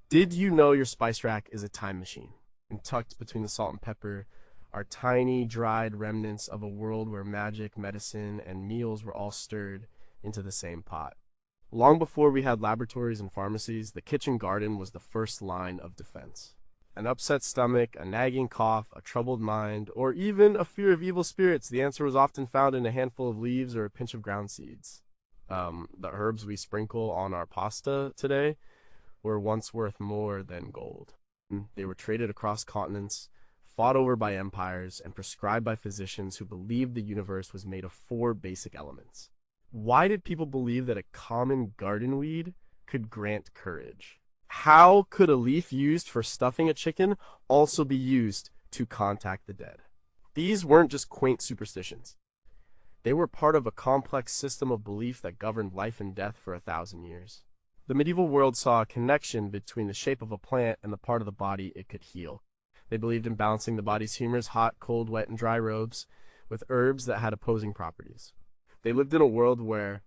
Did you know your spice rack is a time machine? And tucked between the salt and pepper are tiny, dried remnants of a world where magic, medicine, and meals were all stirred into the same pot. Long before we had laboratories and pharmacies, the kitchen garden was the first line of defense. An upset stomach, a nagging cough, a troubled mind, or even a fear of evil spirits, the answer was often found in a handful of leaves or a pinch of ground seeds. The herbs we sprinkle on our pasta today were once worth more than gold. They were traded across continents, fought over by empires, and prescribed by physicians who believed the universe was made of four basic elements. Why did people believe that a common garden weed could grant courage? How could a leaf used for stuffing a chicken also be used to contact the dead? These weren't just quaint superstitions. They were part of a complex system of belief that governed life and death for 1,000 years. The medieval world saw a connection between the shape of a plant and the part of the body it could heal. They believed in balancing the body's humors, hot, cold, wet, and dry robes, with herbs that had opposing properties. They lived in a world where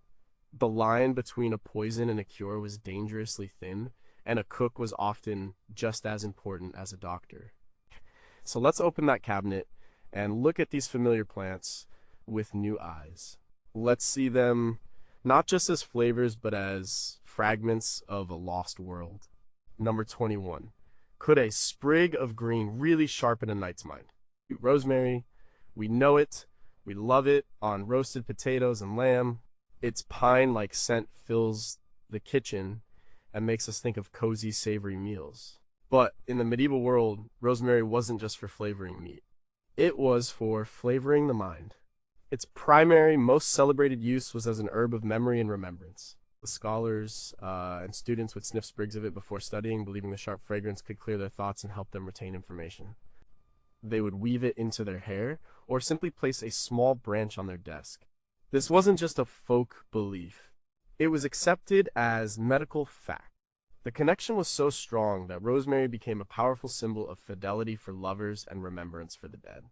the line between a poison and a cure was dangerously thin, and a cook was often just as important as a doctor. So let's open that cabinet and look at these familiar plants with new eyes. Let's see them not just as flavors, but as fragments of a lost world. Number 21. Could a sprig of green really sharpen a knight's mind? Rosemary, we know it, we love it on roasted potatoes and lamb. Its pine-like scent fills the kitchen and makes us think of cozy, savory meals. But in the medieval world, rosemary wasn't just for flavoring meat. It was for flavoring the mind. Its primary, most celebrated use was as an herb of memory and remembrance. The scholars and students would sniff sprigs of it before studying, believing the sharp fragrance could clear their thoughts and help them retain information. They would weave it into their hair, or simply place a small branch on their desk. This wasn't just a folk belief. It was accepted as medical fact. The connection was so strong that rosemary became a powerful symbol of fidelity for lovers and remembrance for the dead.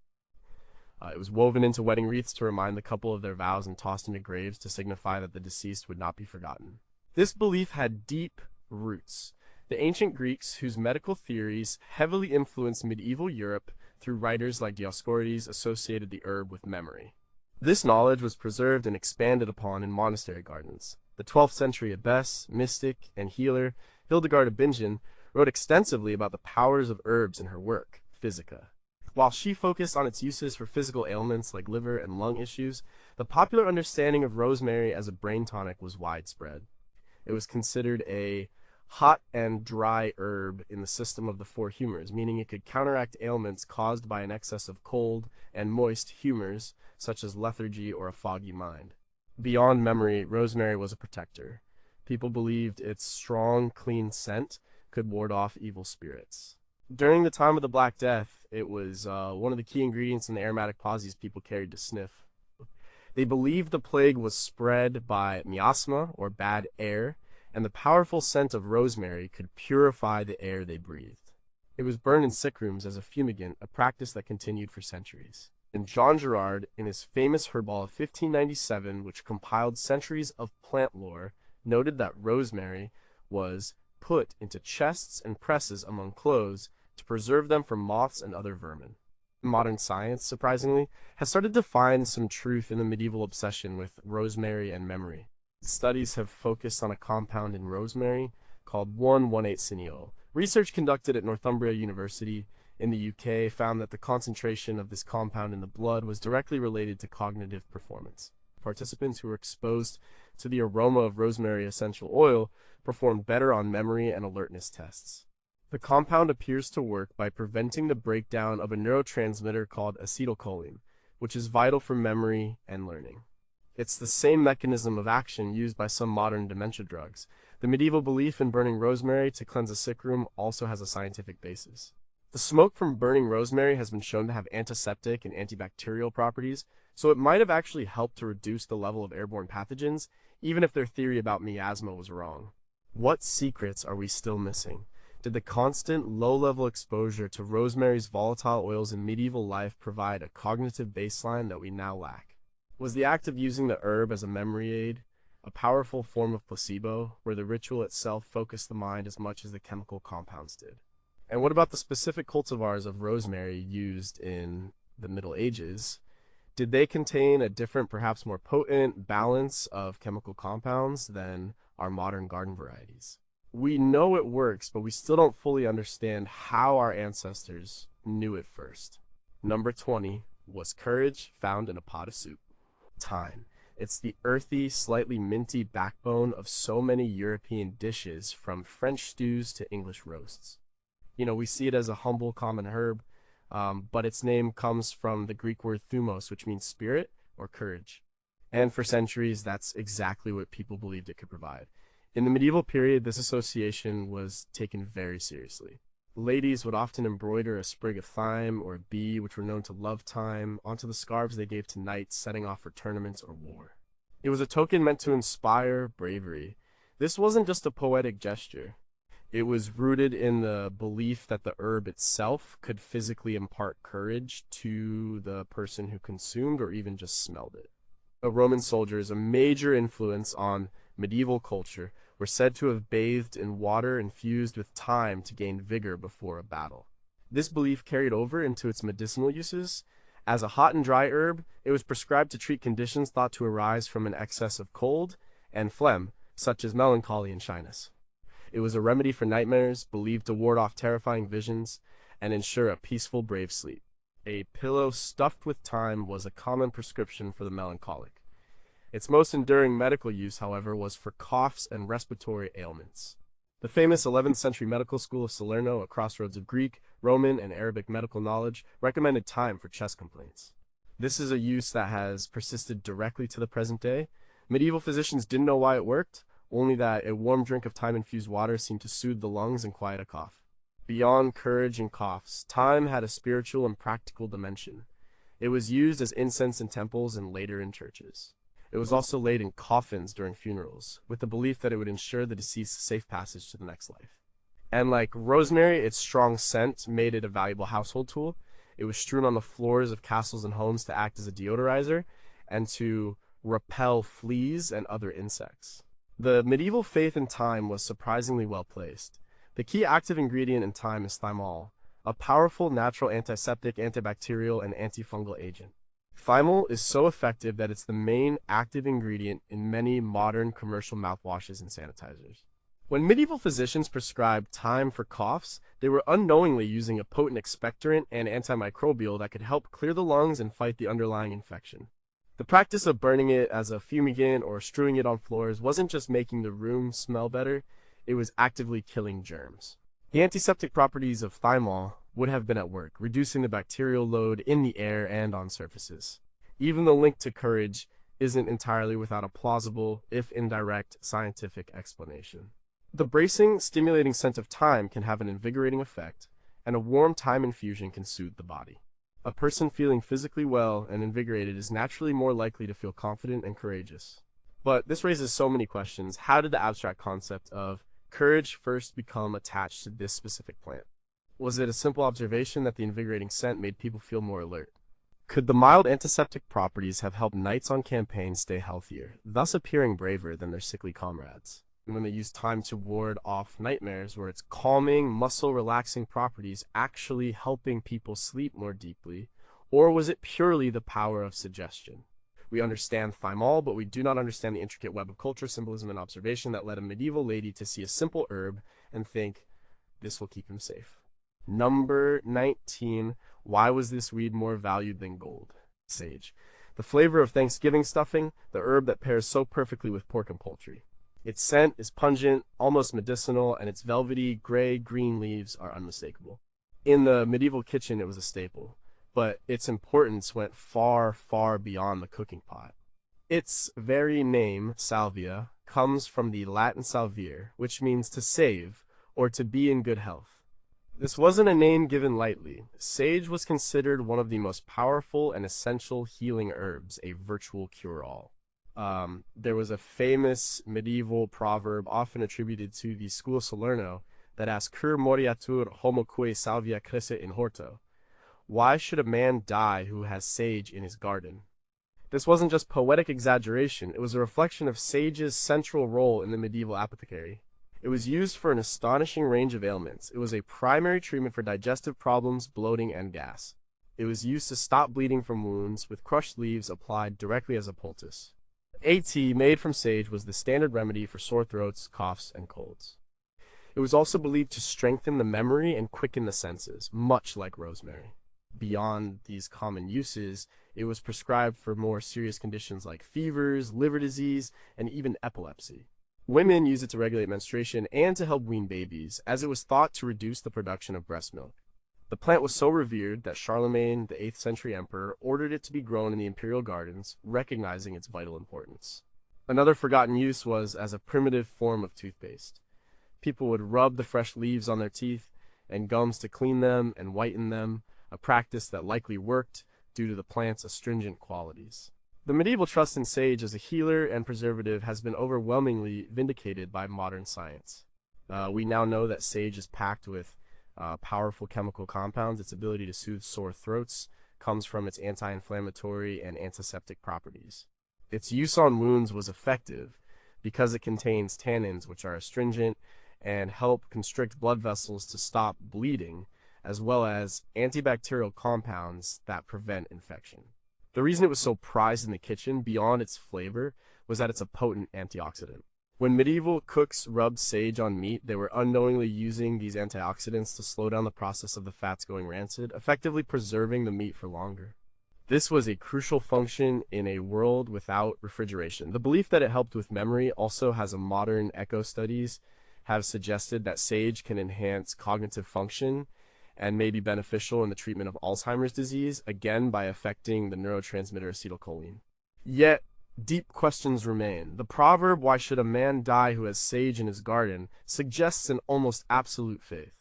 It was woven into wedding wreaths to remind the couple of their vows and tossed into graves to signify that the deceased would not be forgotten. This belief had deep roots. The ancient Greeks, whose medical theories heavily influenced medieval Europe through writers like Dioscorides, associated the herb with memory. This knowledge was preserved and expanded upon in monastery gardens. The 12th century abbess, mystic, and healer Hildegard of Bingen wrote extensively about the powers of herbs in her work, Physica. While she focused on its uses for physical ailments like liver and lung issues, the popular understanding of rosemary as a brain tonic was widespread. It was considered a hot and dry herb in the system of the four humors, meaning it could counteract ailments caused by an excess of cold and moist humors, such as lethargy or a foggy mind. Beyond memory, rosemary was a protector. People believed its strong, clean scent could ward off evil spirits. During the time of the Black Death, it was one of the key ingredients in the aromatic posies people carried to sniff. They believed the plague was spread by miasma, or bad air, and the powerful scent of rosemary could purify the air they breathed. It was burned in sick rooms as a fumigant, a practice that continued for centuries. And John Gerard, in his famous Herbal of 1597, which compiled centuries of plant lore, noted that rosemary was put into chests and presses among clothes to preserve them from moths and other vermin. Modern science, surprisingly, has started to find some truth in the medieval obsession with rosemary and memory. Studies have focused on a compound in rosemary called 1,18-cineol. Research conducted at Northumbria University in the UK found that the concentration of this compound in the blood was directly related to cognitive performance. Participants who were exposed to the aroma of rosemary essential oil performed better on memory and alertness tests. The compound appears to work by preventing the breakdown of a neurotransmitter called acetylcholine, which is vital for memory and learning. It's the same mechanism of action used by some modern dementia drugs. The medieval belief in burning rosemary to cleanse a sick room also has a scientific basis. The smoke from burning rosemary has been shown to have antiseptic and antibacterial properties, so it might have actually helped to reduce the level of airborne pathogens, even if their theory about miasma was wrong. What secrets are we still missing? Did the constant low-level exposure to rosemary's volatile oils in medieval life provide a cognitive baseline that we now lack? Was the act of using the herb as a memory aid a powerful form of placebo where the ritual itself focused the mind as much as the chemical compounds did. And what about the specific cultivars of rosemary used in the Middle Ages? Did they contain a different, perhaps more potent balance of chemical compounds than our modern garden varieties? We know it works, but we still don't fully understand how our ancestors knew it first. Number 20 was courage found in a pot of soup. Thyme. It's the earthy, slightly minty backbone of so many European dishes, from French stews to English roasts. We see it as a humble, common herb, but its name comes from the Greek word thumos, which means spirit or courage. And for centuries, that's exactly what people believed it could provide. In the medieval period, this association was taken very seriously. Ladies would often embroider a sprig of thyme or a bee, which were known to love thyme, onto the scarves they gave to knights setting off for tournaments or war. It was a token meant to inspire bravery. This wasn't just a poetic gesture. It was rooted in the belief that the herb itself could physically impart courage to the person who consumed or even just smelled it. The Roman soldiers, a major influence on medieval culture, were said to have bathed in water infused with thyme to gain vigor before a battle. This belief carried over into its medicinal uses. As a hot and dry herb, it was prescribed to treat conditions thought to arise from an excess of cold and phlegm, such as melancholy and shyness. It was a remedy for nightmares, believed to ward off terrifying visions, and ensure a peaceful, brave sleep. A pillow stuffed with thyme was a common prescription for the melancholic. Its most enduring medical use, however, was for coughs and respiratory ailments. The famous 11th century medical school of Salerno, a crossroads of Greek, Roman, and Arabic medical knowledge, recommended thyme for chest complaints. This is a use that has persisted directly to the present day. Medieval physicians didn't know why it worked, only that a warm drink of thyme-infused water seemed to soothe the lungs and quiet a cough. Beyond courage and coughs, thyme had a spiritual and practical dimension. It was used as incense in temples and later in churches. It was also laid in coffins during funerals, with the belief that it would ensure the deceased safe passage to the next life. And like rosemary, its strong scent made it a valuable household tool. It was strewn on the floors of castles and homes to act as a deodorizer and to repel fleas and other insects. The medieval faith in thyme was surprisingly well placed. The key active ingredient in thyme is thymol, a powerful natural antiseptic, antibacterial, and antifungal agent. Thymol is so effective that it's the main active ingredient in many modern commercial mouthwashes and sanitizers. When medieval physicians prescribed thyme for coughs, they were unknowingly using a potent expectorant and antimicrobial that could help clear the lungs and fight the underlying infection. The practice of burning it as a fumigant or strewing it on floors wasn't just making the room smell better, it was actively killing germs. The antiseptic properties of thymol would have been at work, reducing the bacterial load in the air and on surfaces. Even the link to courage isn't entirely without a plausible, if indirect, scientific explanation. The bracing, stimulating scent of thyme can have an invigorating effect, and a warm thyme infusion can soothe the body. A person feeling physically well and invigorated is naturally more likely to feel confident and courageous. But this raises so many questions. How did the abstract concept of courage first become attached to this specific plant? Was it a simple observation that the invigorating scent made people feel more alert? Could the mild antiseptic properties have helped knights on campaign stay healthier, thus appearing braver than their sickly comrades? And when they used thyme to ward off nightmares, were its calming, muscle-relaxing properties actually helping people sleep more deeply, or was it purely the power of suggestion? We understand thymol, but we do not understand the intricate web of culture, symbolism, and observation that led a medieval lady to see a simple herb and think, this will keep him safe. Number 19. Why was this weed more valued than gold? Sage. The flavor of Thanksgiving stuffing, the herb that pairs so perfectly with pork and poultry. Its scent is pungent, almost medicinal, and its velvety, gray-green leaves are unmistakable. In the medieval kitchen, it was a staple, but its importance went far, far beyond the cooking pot. Its very name, salvia, comes from the Latin salvere, which means to save or to be in good health. This wasn't a name given lightly. Sage was considered one of the most powerful and essential healing herbs, a virtual cure-all. There was a famous medieval proverb often attributed to the school of Salerno that asked, Cur moriatur homoque salvia crescit in horto? Why should a man die who has sage in his garden? This wasn't just poetic exaggeration, it was a reflection of sage's central role in the medieval apothecary. It was used for an astonishing range of ailments. It was a primary treatment for digestive problems, bloating, and gas. It was used to stop bleeding from wounds, with crushed leaves applied directly as a poultice. A tea made from sage was the standard remedy for sore throats, coughs, and colds. It was also believed to strengthen the memory and quicken the senses, much like rosemary. Beyond these common uses, it was prescribed for more serious conditions like fevers, liver disease, and even epilepsy. Women used it to regulate menstruation and to help wean babies, as it was thought to reduce the production of breast milk. The plant was so revered that Charlemagne, the 8th century emperor, ordered it to be grown in the imperial gardens, recognizing its vital importance. Another forgotten use was as a primitive form of toothpaste. People would rub the fresh leaves on their teeth and gums to clean them and whiten them, a practice that likely worked due to the plant's astringent qualities. The medieval trust in sage as a healer and preservative has been overwhelmingly vindicated by modern science. We now know that sage is packed with powerful chemical compounds. Its ability to soothe sore throats comes from its anti-inflammatory and antiseptic properties. Its use on wounds was effective because it contains tannins, which are astringent and help constrict blood vessels to stop bleeding, as well as antibacterial compounds that prevent infection. The reason it was so prized in the kitchen, beyond its flavor, was that it's a potent antioxidant. When medieval cooks rubbed sage on meat, they were unknowingly using these antioxidants to slow down the process of the fats going rancid, effectively preserving the meat for longer. This was a crucial function in a world without refrigeration. The belief that it helped with memory also has a modern echo studies have suggested that sage can enhance cognitive function and may be beneficial in the treatment of Alzheimer's disease, again by affecting the neurotransmitter acetylcholine. Yet, deep questions remain. The proverb, "Why should a man die who has sage in his garden?" suggests an almost absolute faith.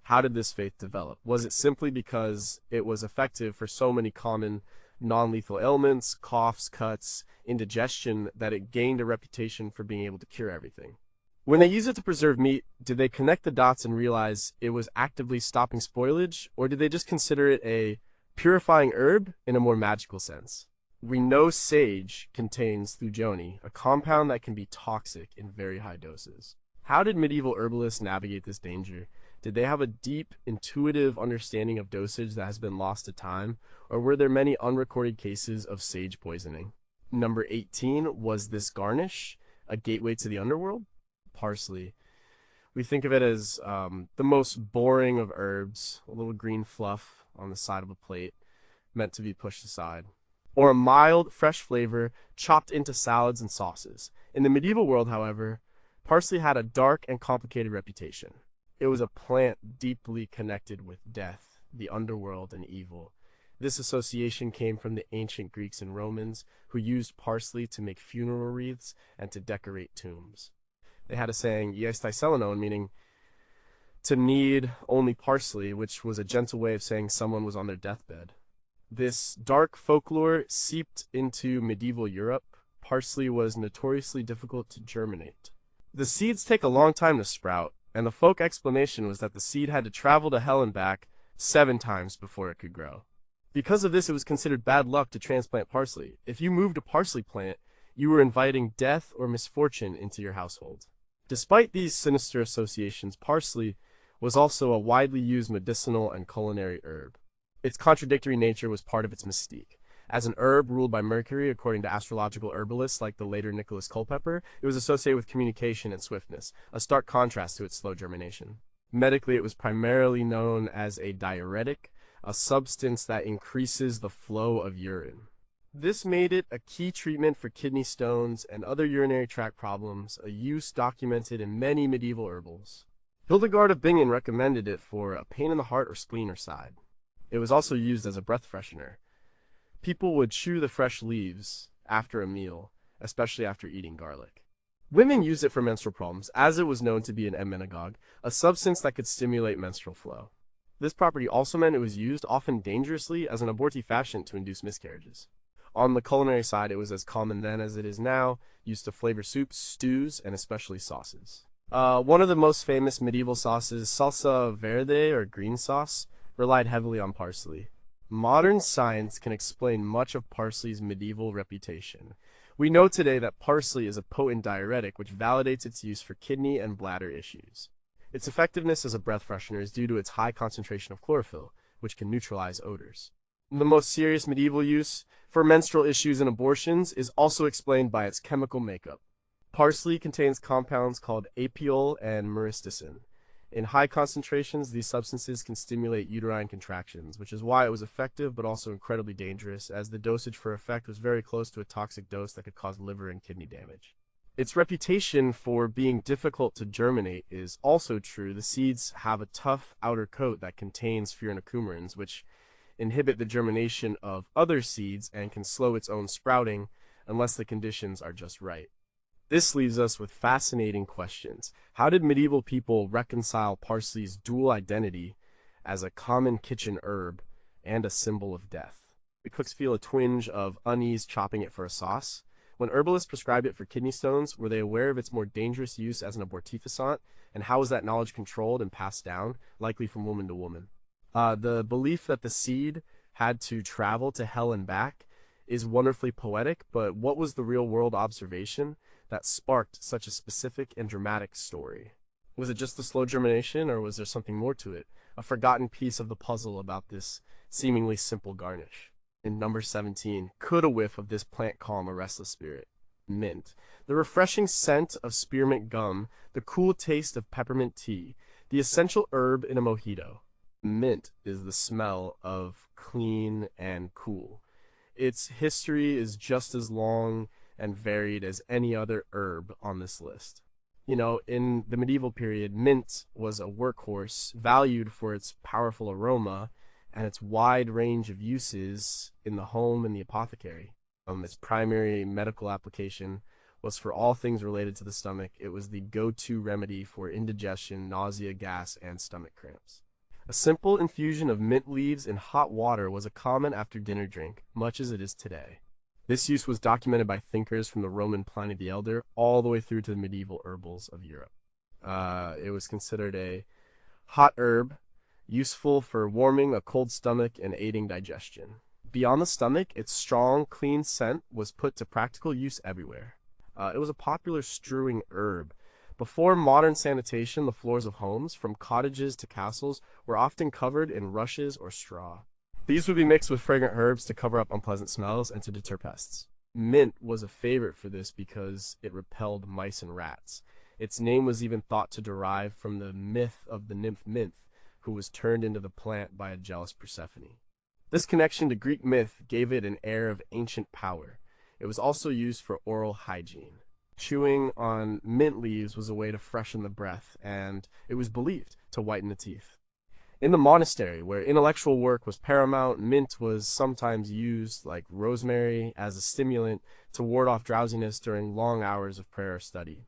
How did this faith develop? Was it simply because it was effective for so many common non-lethal ailments, coughs, cuts, indigestion, that it gained a reputation for being able to cure everything? When they used it to preserve meat, did they connect the dots and realize it was actively stopping spoilage, or did they just consider it a purifying herb in a more magical sense? We know sage contains thujoni, a compound that can be toxic in very high doses. How did medieval herbalists navigate this danger? Did they have a deep, intuitive understanding of dosage that has been lost to time, or were there many unrecorded cases of sage poisoning? Number 18, was this garnish a gateway to the underworld? Parsley. We think of it as the most boring of herbs, a little green fluff on the side of a plate, meant to be pushed aside. Or a mild, fresh flavor chopped into salads and sauces. In the medieval world, however, parsley had a dark and complicated reputation. It was a plant deeply connected with death, the underworld, and evil. This association came from the ancient Greeks and Romans, who used parsley to make funeral wreaths and to decorate tombs. They had a saying, "Ies tai selenon," meaning to need only parsley, which was a gentle way of saying someone was on their deathbed. This dark folklore seeped into medieval Europe. Parsley was notoriously difficult to germinate. The seeds take a long time to sprout, and the folk explanation was that the seed had to travel to hell and back 7 times before it could grow. Because of this, it was considered bad luck to transplant parsley. If you moved a parsley plant, you were inviting death or misfortune into your household. Despite these sinister associations, parsley was also a widely used medicinal and culinary herb. Its contradictory nature was part of its mystique. As an herb ruled by Mercury, according to astrological herbalists like the later Nicholas Culpeper, it was associated with communication and swiftness, a stark contrast to its slow germination. Medically, it was primarily known as a diuretic, a substance that increases the flow of urine. This made it a key treatment for kidney stones and other urinary tract problems, a use documented in many medieval herbals. Hildegard of Bingen recommended it for a pain in the heart or spleen or side. It was also used as a breath freshener. People would chew the fresh leaves after a meal, especially after eating garlic. Women used it for menstrual problems, as it was known to be an emmenagogue, a substance that could stimulate menstrual flow. This property also meant it was used, often dangerously, as an abortifacient to induce miscarriages. On the culinary side, it was as common then as it is now, used to flavor soups, stews, and especially sauces. One of the most famous medieval sauces, salsa verde or green sauce, relied heavily on parsley. Modern science can explain much of parsley's medieval reputation. We know today that parsley is a potent diuretic which validates its use for kidney and bladder issues. Its effectiveness as a breath freshener is due to its high concentration of chlorophyll, which can neutralize odors. The most serious medieval use for menstrual issues and abortions is also explained by its chemical makeup. Parsley contains compounds called apiol and myristicin. In high concentrations, these substances can stimulate uterine contractions, which is why it was effective but also incredibly dangerous, as the dosage for effect was very close to a toxic dose that could cause liver and kidney damage. Its reputation for being difficult to germinate is also true. The seeds have a tough outer coat that contains furanocoumarins, which inhibit the germination of other seeds and can slow its own sprouting unless the conditions are just right. This leaves us with fascinating questions. How did medieval people reconcile parsley's dual identity as a common kitchen herb and a symbol of death? The cooks feel a twinge of unease chopping it for a sauce. When herbalists prescribed it for kidney stones, were they aware of its more dangerous use as an abortifacient? And how was that knowledge controlled and passed down, likely from woman to woman? The belief that the seed had to travel to hell and back is wonderfully poetic, but what was the real-world observation that sparked such a specific and dramatic story? Was it just the slow germination, or was there something more to it? A forgotten piece of the puzzle about this seemingly simple garnish. In number 17, could a whiff of this plant calm a restless spirit? Mint. The refreshing scent of spearmint gum, the cool taste of peppermint tea, the essential herb in a mojito. Mint is the smell of clean and cool. Its history is just as long and varied as any other herb on this list. In the medieval period, mint was a workhorse valued for its powerful aroma and its wide range of uses in the home and the apothecary. Its primary medical application was for all things related to the stomach. It was the go-to remedy for indigestion, nausea, gas, and stomach cramps. A simple infusion of mint leaves in hot water was a common after-dinner drink, much as it is today. This use was documented by thinkers from the Roman Pliny the Elder all the way through to the medieval herbals of Europe. It was considered a hot herb, useful for warming a cold stomach and aiding digestion. Beyond the stomach, its strong, clean scent was put to practical use everywhere. It was a popular strewing herb. Before modern sanitation, the floors of homes, from cottages to castles, were often covered in rushes or straw. These would be mixed with fragrant herbs to cover up unpleasant smells and to deter pests. Mint was a favorite for this because it repelled mice and rats. Its name was even thought to derive from the myth of the nymph Minth, who was turned into the plant by a jealous Persephone. This connection to Greek myth gave it an air of ancient power. It was also used for oral hygiene. Chewing on mint leaves was a way to freshen the breath, and it was believed to whiten the teeth. In the monastery, where intellectual work was paramount, mint was sometimes used, like rosemary, as a stimulant to ward off drowsiness during long hours of prayer or study.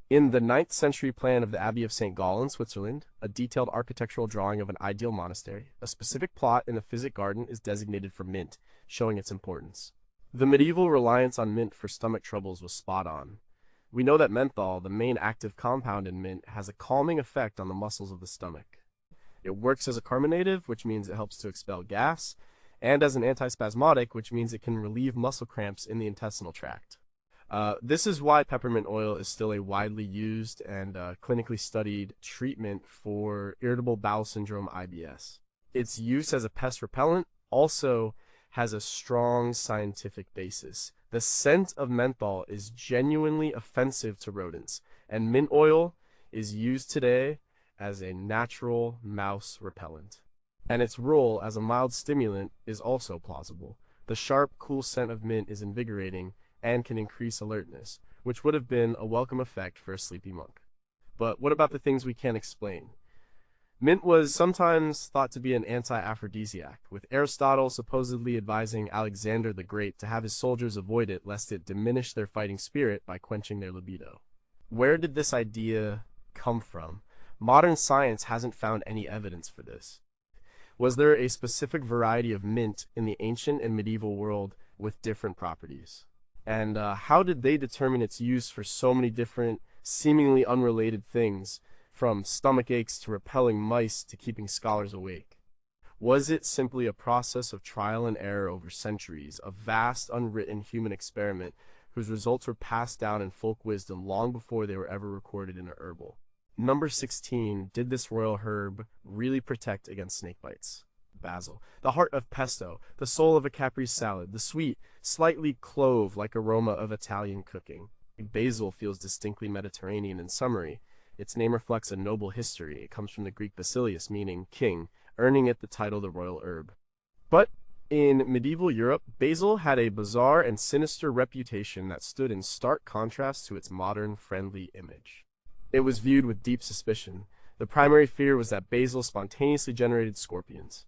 In the 9th century plan of the Abbey of St. Gall in Switzerland, a detailed architectural drawing of an ideal monastery, a specific plot in the Physic Garden is designated for mint, showing its importance. The medieval reliance on mint for stomach troubles was spot on. We know that menthol, the main active compound in mint, has a calming effect on the muscles of the stomach. It works as a carminative, which means it helps to expel gas, and as an antispasmodic, which means it can relieve muscle cramps in the intestinal tract. This is why peppermint oil is still a widely used and clinically studied treatment for irritable bowel syndrome (IBS). Its use as a pest repellent also has a strong scientific basis. The scent of menthol is genuinely offensive to rodents, and mint oil is used today as a natural mouse repellent. And its role as a mild stimulant is also plausible. The sharp, cool scent of mint is invigorating and can increase alertness, which would have been a welcome effect for a sleepy monk. But what about the things we can't explain? Mint was sometimes thought to be an anti-aphrodisiac, with Aristotle supposedly advising Alexander the Great to have his soldiers avoid it lest it diminish their fighting spirit by quenching their libido. Where did this idea come from? Modern science hasn't found any evidence for this. Was there a specific variety of mint in the ancient and medieval world with different properties? And how did they determine its use for so many different, seemingly unrelated things, from stomach aches to repelling mice to keeping scholars awake? Was it simply a process of trial and error over centuries, a vast unwritten human experiment whose results were passed down in folk wisdom long before they were ever recorded in a herbal? Number 16, did this royal herb really protect against snake bites? Basil, the heart of pesto, the soul of a caprese salad, the sweet, slightly clove-like aroma of Italian cooking. Basil feels distinctly Mediterranean and summery. Its name reflects a noble history. It comes from the Greek basileus, meaning king, earning it the title the royal herb. But in medieval Europe, basil had a bizarre and sinister reputation that stood in stark contrast to its modern, friendly image. It was viewed with deep suspicion. The primary fear was that basil spontaneously generated scorpions.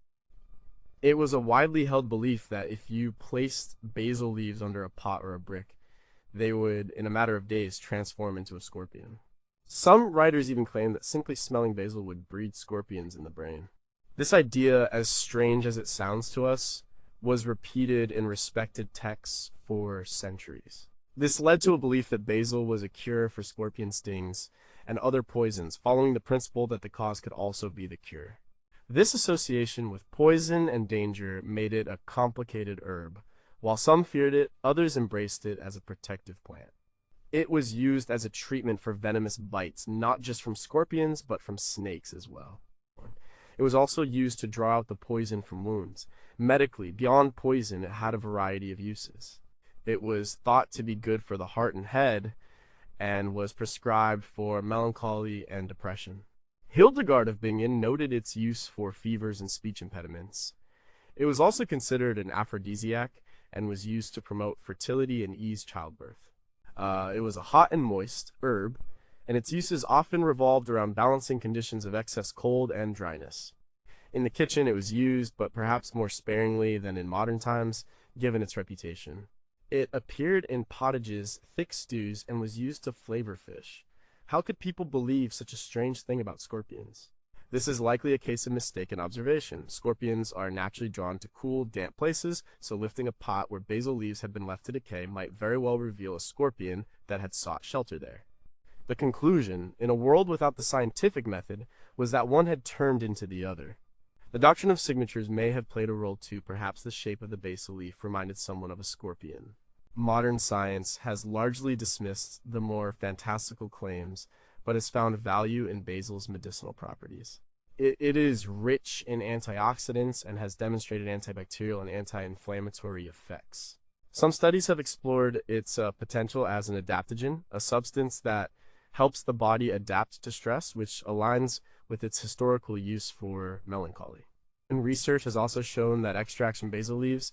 It was a widely held belief that if you placed basil leaves under a pot or a brick, they would, in a matter of days, transform into a scorpion. Some writers even claim that simply smelling basil would breed scorpions in the brain. This idea, as strange as it sounds to us, was repeated in respected texts for centuries. This led to a belief that basil was a cure for scorpion stings and other poisons, following the principle that the cause could also be the cure. This association with poison and danger made it a complicated herb. While some feared it, others embraced it as a protective plant. It was used as a treatment for venomous bites, not just from scorpions, but from snakes as well. It was also used to draw out the poison from wounds. Medically, beyond poison, it had a variety of uses. It was thought to be good for the heart and head, and was prescribed for melancholy and depression. Hildegard of Bingen noted its use for fevers and speech impediments. It was also considered an aphrodisiac and was used to promote fertility and ease childbirth. It was a hot and moist herb, and its uses often revolved around balancing conditions of excess cold and dryness. In the kitchen it was used, but perhaps more sparingly than in modern times, given its reputation. It appeared in pottages, thick stews, and was used to flavor fish. How could people believe such a strange thing about scorpions? This is likely a case of mistaken observation. Scorpions are naturally drawn to cool, damp places, so lifting a pot where basil leaves had been left to decay might very well reveal a scorpion that had sought shelter there. The conclusion, in a world without the scientific method, was that one had turned into the other. The doctrine of signatures may have played a role too. Perhaps the shape of the basil leaf reminded someone of a scorpion. Modern science has largely dismissed the more fantastical claims, but has found value in basil's medicinal properties. It is rich in antioxidants and has demonstrated antibacterial and anti-inflammatory effects. Some studies have explored its potential as an adaptogen, a substance that helps the body adapt to stress, which aligns with its historical use for melancholy. And research has also shown that extracts from basil leaves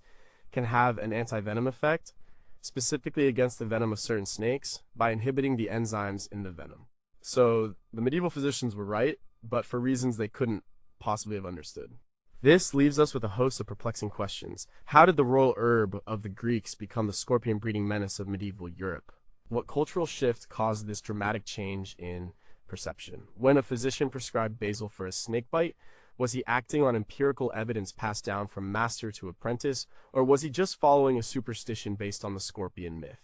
can have an anti-venom effect, specifically against the venom of certain snakes, by inhibiting the enzymes in the venom. So the medieval physicians were right, but for reasons they couldn't possibly have understood. This leaves us with a host of perplexing questions. How did the royal herb of the Greeks become the scorpion-breeding menace of medieval Europe? What cultural shift caused this dramatic change in perception? When a physician prescribed basil for a snake bite, was he acting on empirical evidence passed down from master to apprentice, or was he just following a superstition based on the scorpion myth?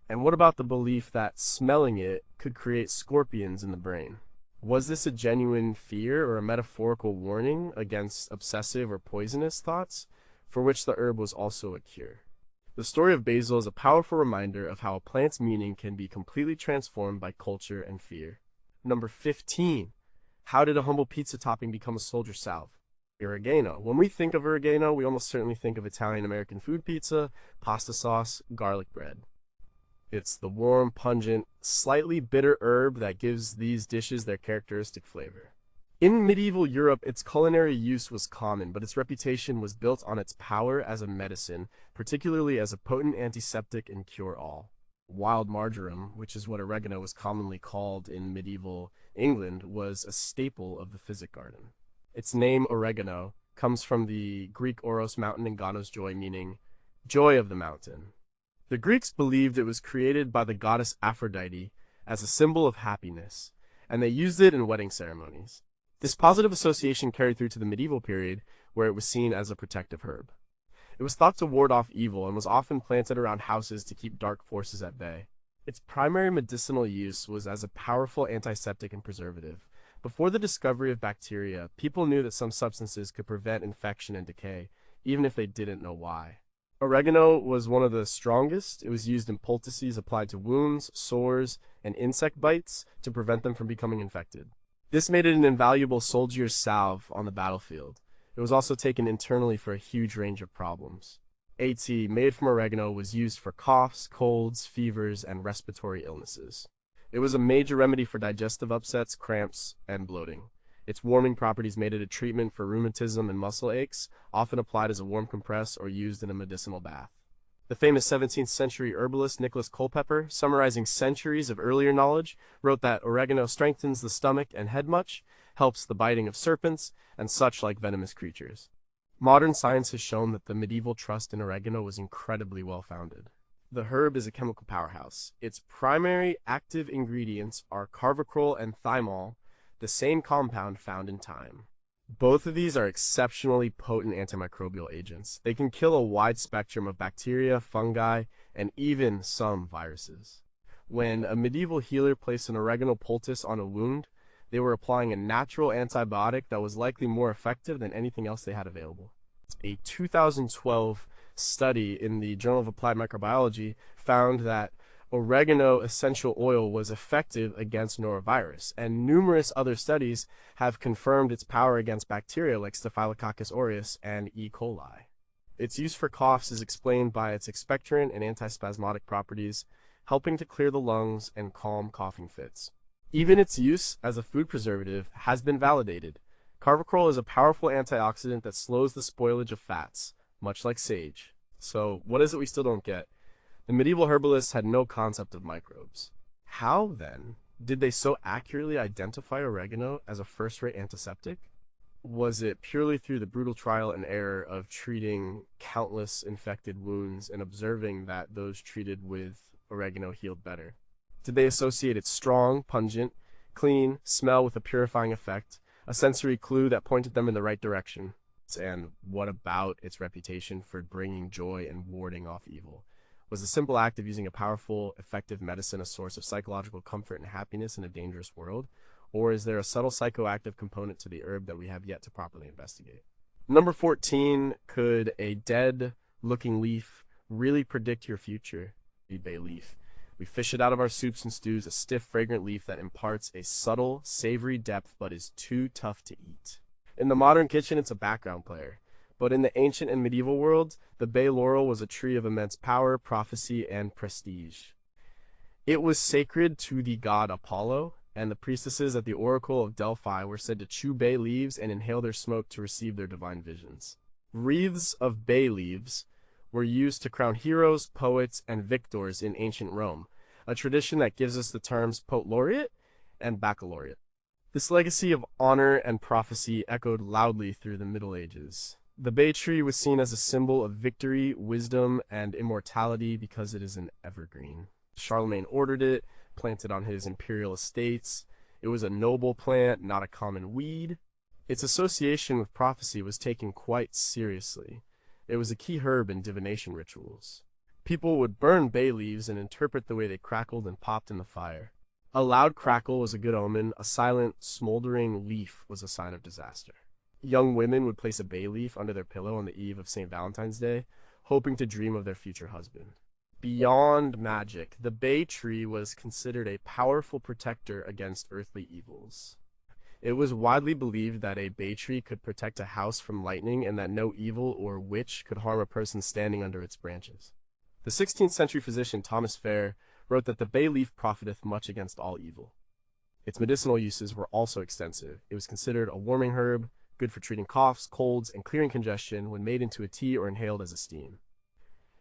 And what about the belief that smelling it could create scorpions in the brain? Was this a genuine fear or a metaphorical warning against obsessive or poisonous thoughts, for which the herb was also a cure? The story of basil is a powerful reminder of how a plant's meaning can be completely transformed by culture and fear. Number 15. How did a humble pizza topping become a soldier salve? Oregano. When we think of oregano, we almost certainly think of Italian-American food pizza, pasta sauce, garlic bread. It's the warm, pungent, slightly bitter herb that gives these dishes their characteristic flavor. In medieval Europe, its culinary use was common, but its reputation was built on its power as a medicine, particularly as a potent antiseptic and cure-all. Wild marjoram, which is what oregano was commonly called in medieval England, was a staple of the physic garden. Its name, oregano, comes from the Greek oros mountain and ganos joy, meaning joy of the mountain. The Greeks believed it was created by the goddess Aphrodite as a symbol of happiness, and they used it in wedding ceremonies. This positive association carried through to the medieval period, where it was seen as a protective herb. It was thought to ward off evil and was often planted around houses to keep dark forces at bay. Its primary medicinal use was as a powerful antiseptic and preservative, Before the discovery of bacteria, people knew that some substances could prevent infection and decay, even if they didn't know why. Oregano was one of the strongest. It was used in poultices applied to wounds, sores, and insect bites to prevent them from becoming infected. This made it an invaluable soldier's salve on the battlefield. It was also taken internally for a huge range of problems. A tea made from oregano was used for coughs, colds, fevers, and respiratory illnesses. It was a major remedy for digestive upsets, cramps, and bloating. Its warming properties made it a treatment for rheumatism and muscle aches, often applied as a warm compress or used in a medicinal bath. The famous 17th century herbalist Nicholas Culpeper, summarizing centuries of earlier knowledge, wrote that oregano strengthens the stomach and head much, helps the biting of serpents, and such like venomous creatures. Modern science has shown that the medieval trust in oregano was incredibly well-founded. The herb is a chemical powerhouse. Its primary active ingredients are carvacrol and thymol, the same compound found in thyme. Both of these are exceptionally potent antimicrobial agents. They can kill a wide spectrum of bacteria, fungi, and even some viruses. When a medieval healer placed an oregano poultice on a wound, they were applying a natural antibiotic that was likely more effective than anything else they had available. A 2012 study in the Journal of Applied Microbiology found that oregano essential oil was effective against norovirus, and numerous other studies have confirmed its power against bacteria like Staphylococcus aureus and E. coli. Its use for coughs is explained by its expectorant and antispasmodic properties, helping to clear the lungs and calm coughing fits. Even its use as a food preservative has been validated. Carvacrol is a powerful antioxidant that slows the spoilage of fats, much like sage. So, what is it we still don't get? The medieval herbalists had no concept of microbes. How, then, did they so accurately identify oregano as a first-rate antiseptic? Was it purely through the brutal trial and error of treating countless infected wounds and observing that those treated with oregano healed better? Did they associate its strong, pungent, clean smell with a purifying effect, a sensory clue that pointed them in the right direction? And what about its reputation for bringing joy and warding off evil? Was the simple act of using a powerful, effective medicine a source of psychological comfort and happiness in a dangerous world? Or is there a subtle psychoactive component to the herb that we have yet to properly investigate? Number 14, could a dead-looking leaf really predict your future? The bay leaf. We fish it out of our soups and stews, a stiff, fragrant leaf that imparts a subtle, savory depth but is too tough to eat. In the modern kitchen, it's a background player. But in the ancient and medieval worlds, the bay laurel was a tree of immense power, prophecy, and prestige. It was sacred to the god Apollo, and the priestesses at the Oracle of Delphi were said to chew bay leaves and inhale their smoke to receive their divine visions. Wreaths of bay leaves were used to crown heroes, poets, and victors in ancient Rome, a tradition that gives us the terms poet laureate and baccalaureate. This legacy of honor and prophecy echoed loudly through the Middle Ages. The bay tree was seen as a symbol of victory, wisdom, and immortality because it is an evergreen. Charlemagne ordered it, planted on his imperial estates. It was a noble plant, not a common weed. Its association with prophecy was taken quite seriously. It was a key herb in divination rituals. People would burn bay leaves and interpret the way they crackled and popped in the fire. A loud crackle was a good omen. A silent, smoldering leaf was a sign of disaster. Young women would place a bay leaf under their pillow on the eve of St. Valentine's Day, hoping to dream of their future husband. Beyond magic, the bay tree was considered a powerful protector against earthly evils. It was widely believed that a bay tree could protect a house from lightning and that no evil or witch could harm a person standing under its branches. The 16th century physician Thomas Fair wrote that the bay leaf profiteth much against all evil. Its medicinal uses were also extensive. It was considered a warming herb, good for treating coughs, colds, and clearing congestion when made into a tea or inhaled as a steam.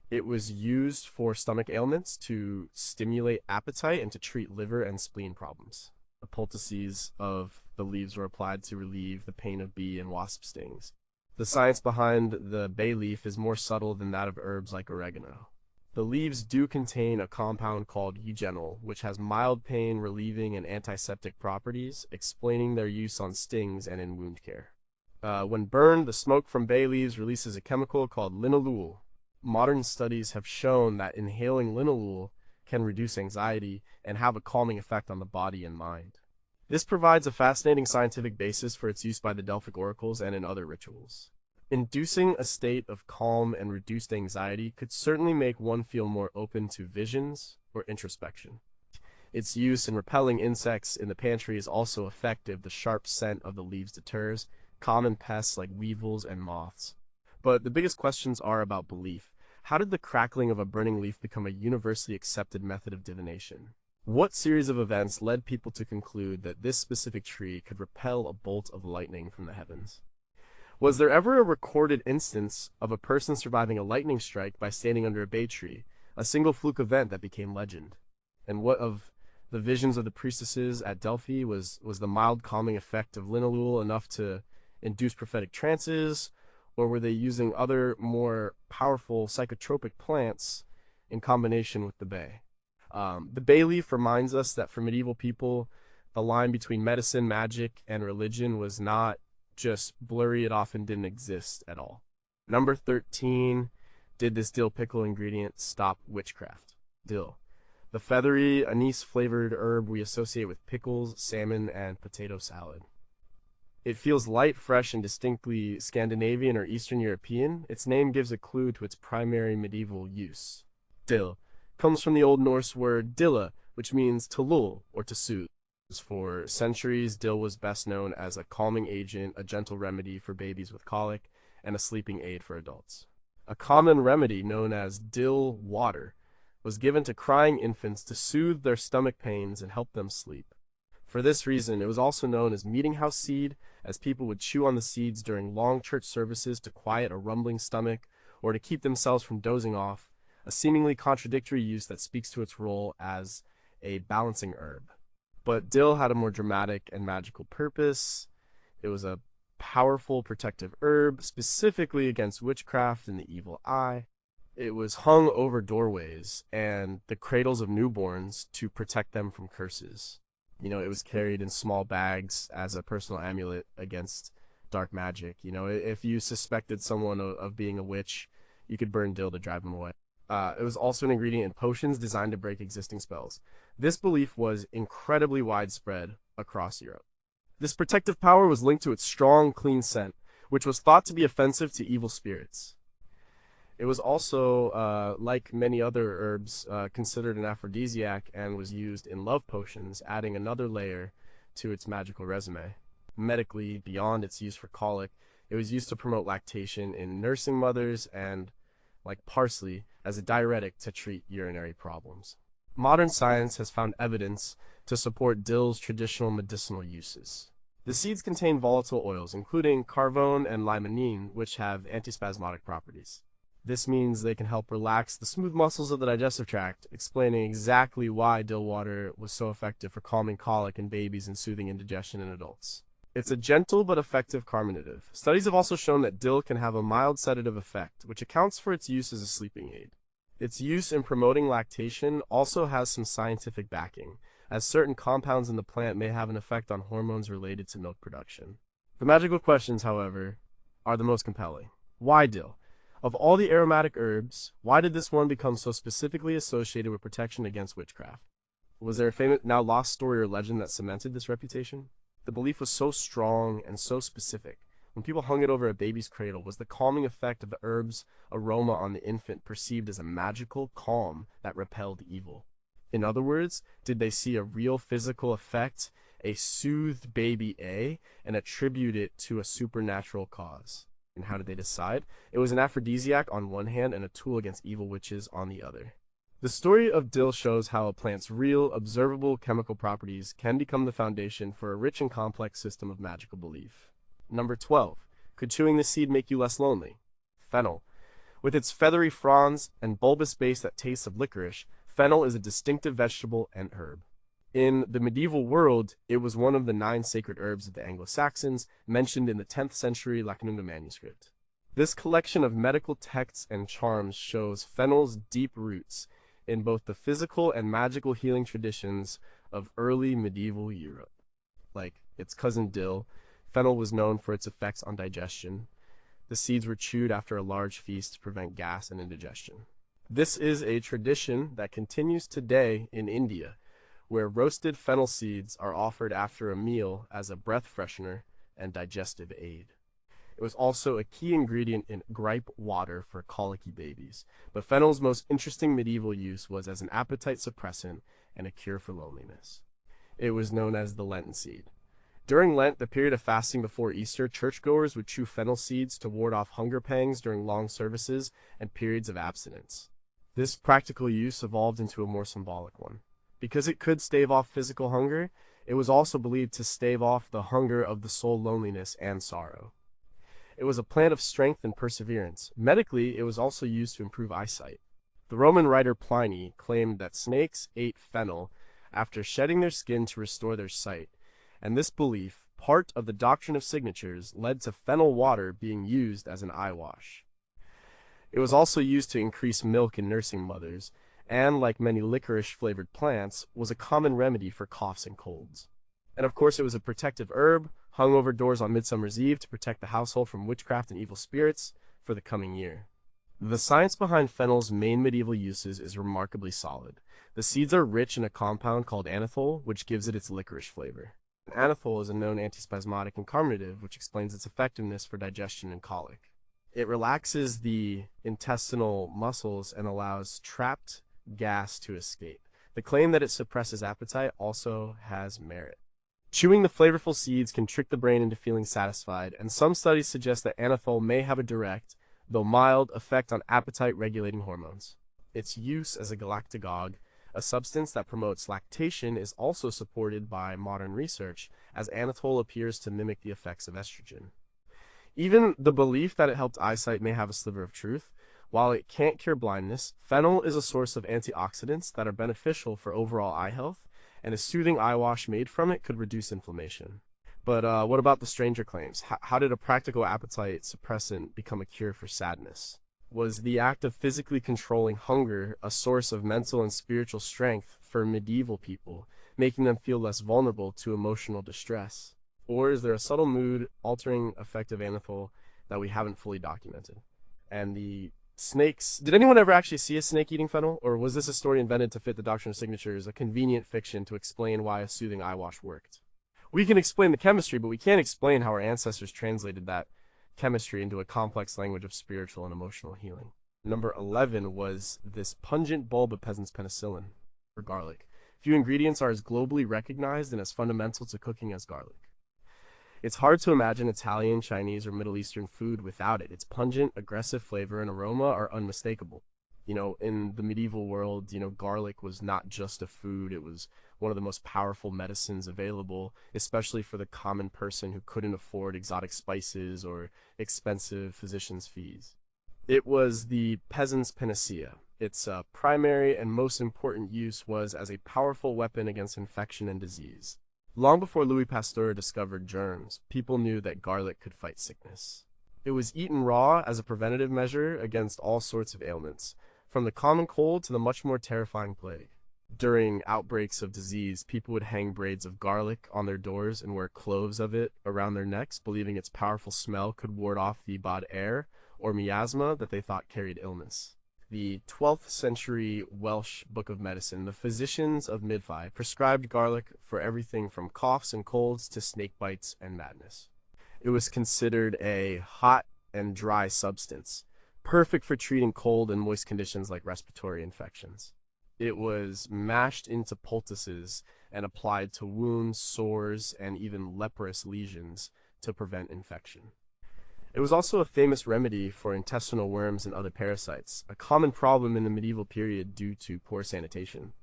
It was used for stomach ailments, to stimulate appetite, and to treat liver and spleen problems. The poultices of the leaves were applied to relieve the pain of bee and wasp stings. The science behind the bay leaf is more subtle than that of herbs like oregano. The leaves do contain a compound called eugenol, which has mild pain relieving and antiseptic properties, explaining their use on stings and in wound care. When burned, the smoke from bay leaves releases a chemical called linalool. Modern studies have shown that inhaling linalool can reduce anxiety and have a calming effect on the body and mind. This provides a fascinating scientific basis for its use by the Delphic oracles and in other rituals. Inducing a state of calm and reduced anxiety could certainly make one feel more open to visions or introspection. Its use in repelling insects in the pantry is also effective. The sharp scent of the leaves deters common pests like weevils and moths. But the biggest questions are about belief. How did the crackling of a burning leaf become a universally accepted method of divination? What series of events led people to conclude that this specific tree could repel a bolt of lightning from the heavens? Was there ever a recorded instance of a person surviving a lightning strike by standing under a bay tree, a single fluke event that became legend? And what of the visions of the priestesses at Delphi? Was the mild calming effect of linalool enough to induce prophetic trances, or were they using other more powerful psychotropic plants in combination with the bay? The bay leaf reminds us that for medieval people, the line between medicine, magic, and religion was not just blurry, it often didn't exist at all. Number 13, did this dill pickle ingredient stop witchcraft? Dill, the feathery, anise-flavored herb we associate with pickles, salmon, and potato salad. It feels light, fresh, and distinctly Scandinavian or Eastern European. Its name gives a clue to its primary medieval use. Dill comes from the Old Norse word dilla, which means to lull or to soothe. For centuries, dill was best known as a calming agent, a gentle remedy for babies with colic, and a sleeping aid for adults. A common remedy known as dill water was given to crying infants to soothe their stomach pains and help them sleep. For this reason, it was also known as meeting house seed, as people would chew on the seeds during long church services to quiet a rumbling stomach or to keep themselves from dozing off, a seemingly contradictory use that speaks to its role as a balancing herb. But dill had a more dramatic and magical purpose. It was a powerful protective herb, specifically against witchcraft and the evil eye. It was hung over doorways and the cradles of newborns to protect them from curses. It was carried in small bags as a personal amulet against dark magic. If you suspected someone of being a witch, you could burn dill to drive them away. It was also an ingredient in potions designed to break existing spells. This belief was incredibly widespread across Europe. This protective power was linked to its strong, clean scent, which was thought to be offensive to evil spirits. It was also, like many other herbs, considered an aphrodisiac and was used in love potions, adding another layer to its magical resume. Medically, beyond its use for colic, it was used to promote lactation in nursing mothers and, like parsley, as a diuretic to treat urinary problems. Modern science has found evidence to support dill's traditional medicinal uses. The seeds contain volatile oils, including carvone and limonene, which have antispasmodic properties. This means they can help relax the smooth muscles of the digestive tract, explaining exactly why dill water was so effective for calming colic in babies and soothing indigestion in adults. It's a gentle but effective carminative. Studies have also shown that dill can have a mild sedative effect, which accounts for its use as a sleeping aid. Its use in promoting lactation also has some scientific backing, as certain compounds in the plant may have an effect on hormones related to milk production. The magical questions, however, are the most compelling. Why dill? Of all the aromatic herbs, why did this one become so specifically associated with protection against witchcraft? Was there a famous, now lost story or legend that cemented this reputation? The belief was so strong and so specific. When people hung it over a baby's cradle, was the calming effect of the herb's aroma on the infant perceived as a magical calm that repelled evil? In other words, did they see a real physical effect, a soothed baby and attribute it to a supernatural cause? And how did they decide? It was an aphrodisiac on one hand and a tool against evil witches on the other. The story of dill shows how a plant's real, observable chemical properties can become the foundation for a rich and complex system of magical belief. Number 12. Could chewing this seed make you less lonely? Fennel. With its feathery fronds and bulbous base that tastes of licorice, fennel is a distinctive vegetable and herb. In the medieval world, it was one of the 9 sacred herbs of the Anglo-Saxons, mentioned in the 10th century Lacandunga manuscript. This collection of medical texts and charms shows fennel's deep roots in both the physical and magical healing traditions of early medieval Europe. Like its cousin dill, fennel was known for its effects on digestion. The seeds were chewed after a large feast to prevent gas and indigestion. This is a tradition that continues today in India, where roasted fennel seeds are offered after a meal as a breath freshener and digestive aid. It was also a key ingredient in gripe water for colicky babies, but fennel's most interesting medieval use was as an appetite suppressant and a cure for loneliness. It was known as the Lenten seed. During Lent, the period of fasting before Easter, churchgoers would chew fennel seeds to ward off hunger pangs during long services and periods of abstinence. This practical use evolved into a more symbolic one. Because it could stave off physical hunger, it was also believed to stave off the hunger of the soul loneliness and sorrow. It was a plant of strength and perseverance. Medically, it was also used to improve eyesight. The Roman writer Pliny claimed that snakes ate fennel after shedding their skin to restore their sight, and this belief, part of the doctrine of signatures, led to fennel water being used as an eye wash. It was also used to increase milk in nursing mothers, and, like many licorice-flavored plants, was a common remedy for coughs and colds. And of course, it was a protective herb, hung over doors on Midsummer's Eve to protect the household from witchcraft and evil spirits for the coming year. The science behind fennel's main medieval uses is remarkably solid. The seeds are rich in a compound called anethole, which gives it its licorice flavor. Anethole is a known antispasmodic and carminative, which explains its effectiveness for digestion and colic. It relaxes the intestinal muscles and allows trapped gas to escape. The claim that it suppresses appetite also has merit. Chewing the flavorful seeds can trick the brain into feeling satisfied, and some studies suggest that anethole may have a direct, though mild, effect on appetite-regulating hormones. Its use as a galactagogue, a substance that promotes lactation, is also supported by modern research, as anethole appears to mimic the effects of estrogen. Even the belief that it helped eyesight may have a sliver of truth. While it can't cure blindness, fennel is a source of antioxidants that are beneficial for overall eye health, and a soothing eye wash made from it could reduce inflammation. But what about the stranger claims? How did a practical appetite suppressant become a cure for sadness? Was the act of physically controlling hunger a source of mental and spiritual strength for medieval people, making them feel less vulnerable to emotional distress? Or is there a subtle mood-altering effect of anethole that we haven't fully documented? And the snakes... Did anyone ever actually see a snake eating fennel? Or was this a story invented to fit the doctrine of signatures, a convenient fiction to explain why a soothing eye wash worked? We can explain the chemistry, but we can't explain how our ancestors translated that chemistry into a complex language of spiritual and emotional healing. Number 11 was this pungent bulb of peasant's penicillin, or garlic. Few ingredients are as globally recognized and as fundamental to cooking as garlic. It's hard to imagine Italian, Chinese, or Middle Eastern food without it. Its pungent, aggressive flavor and aroma are unmistakable. In the medieval world, garlic was not just a food, it was one of the most powerful medicines available, especially for the common person who couldn't afford exotic spices or expensive physician's fees. It was the peasant's panacea. Its primary and most important use was as a powerful weapon against infection and disease. Long before Louis Pasteur discovered germs, people knew that garlic could fight sickness. It was eaten raw as a preventative measure against all sorts of ailments, from the common cold to the much more terrifying plague. During outbreaks of disease, people would hang braids of garlic on their doors and wear cloves of it around their necks, believing its powerful smell could ward off the bad air or miasma that they thought carried illness. The 12th century Welsh Book of Medicine, the physicians of Midfi prescribed garlic for everything from coughs and colds to snake bites and madness. It was considered a hot and dry substance, perfect for treating cold and moist conditions like respiratory infections. It was mashed into poultices and applied to wounds, sores, and even leprous lesions to prevent infection. It was also a famous remedy for intestinal worms and other parasites, a common problem in the medieval period due to poor sanitation.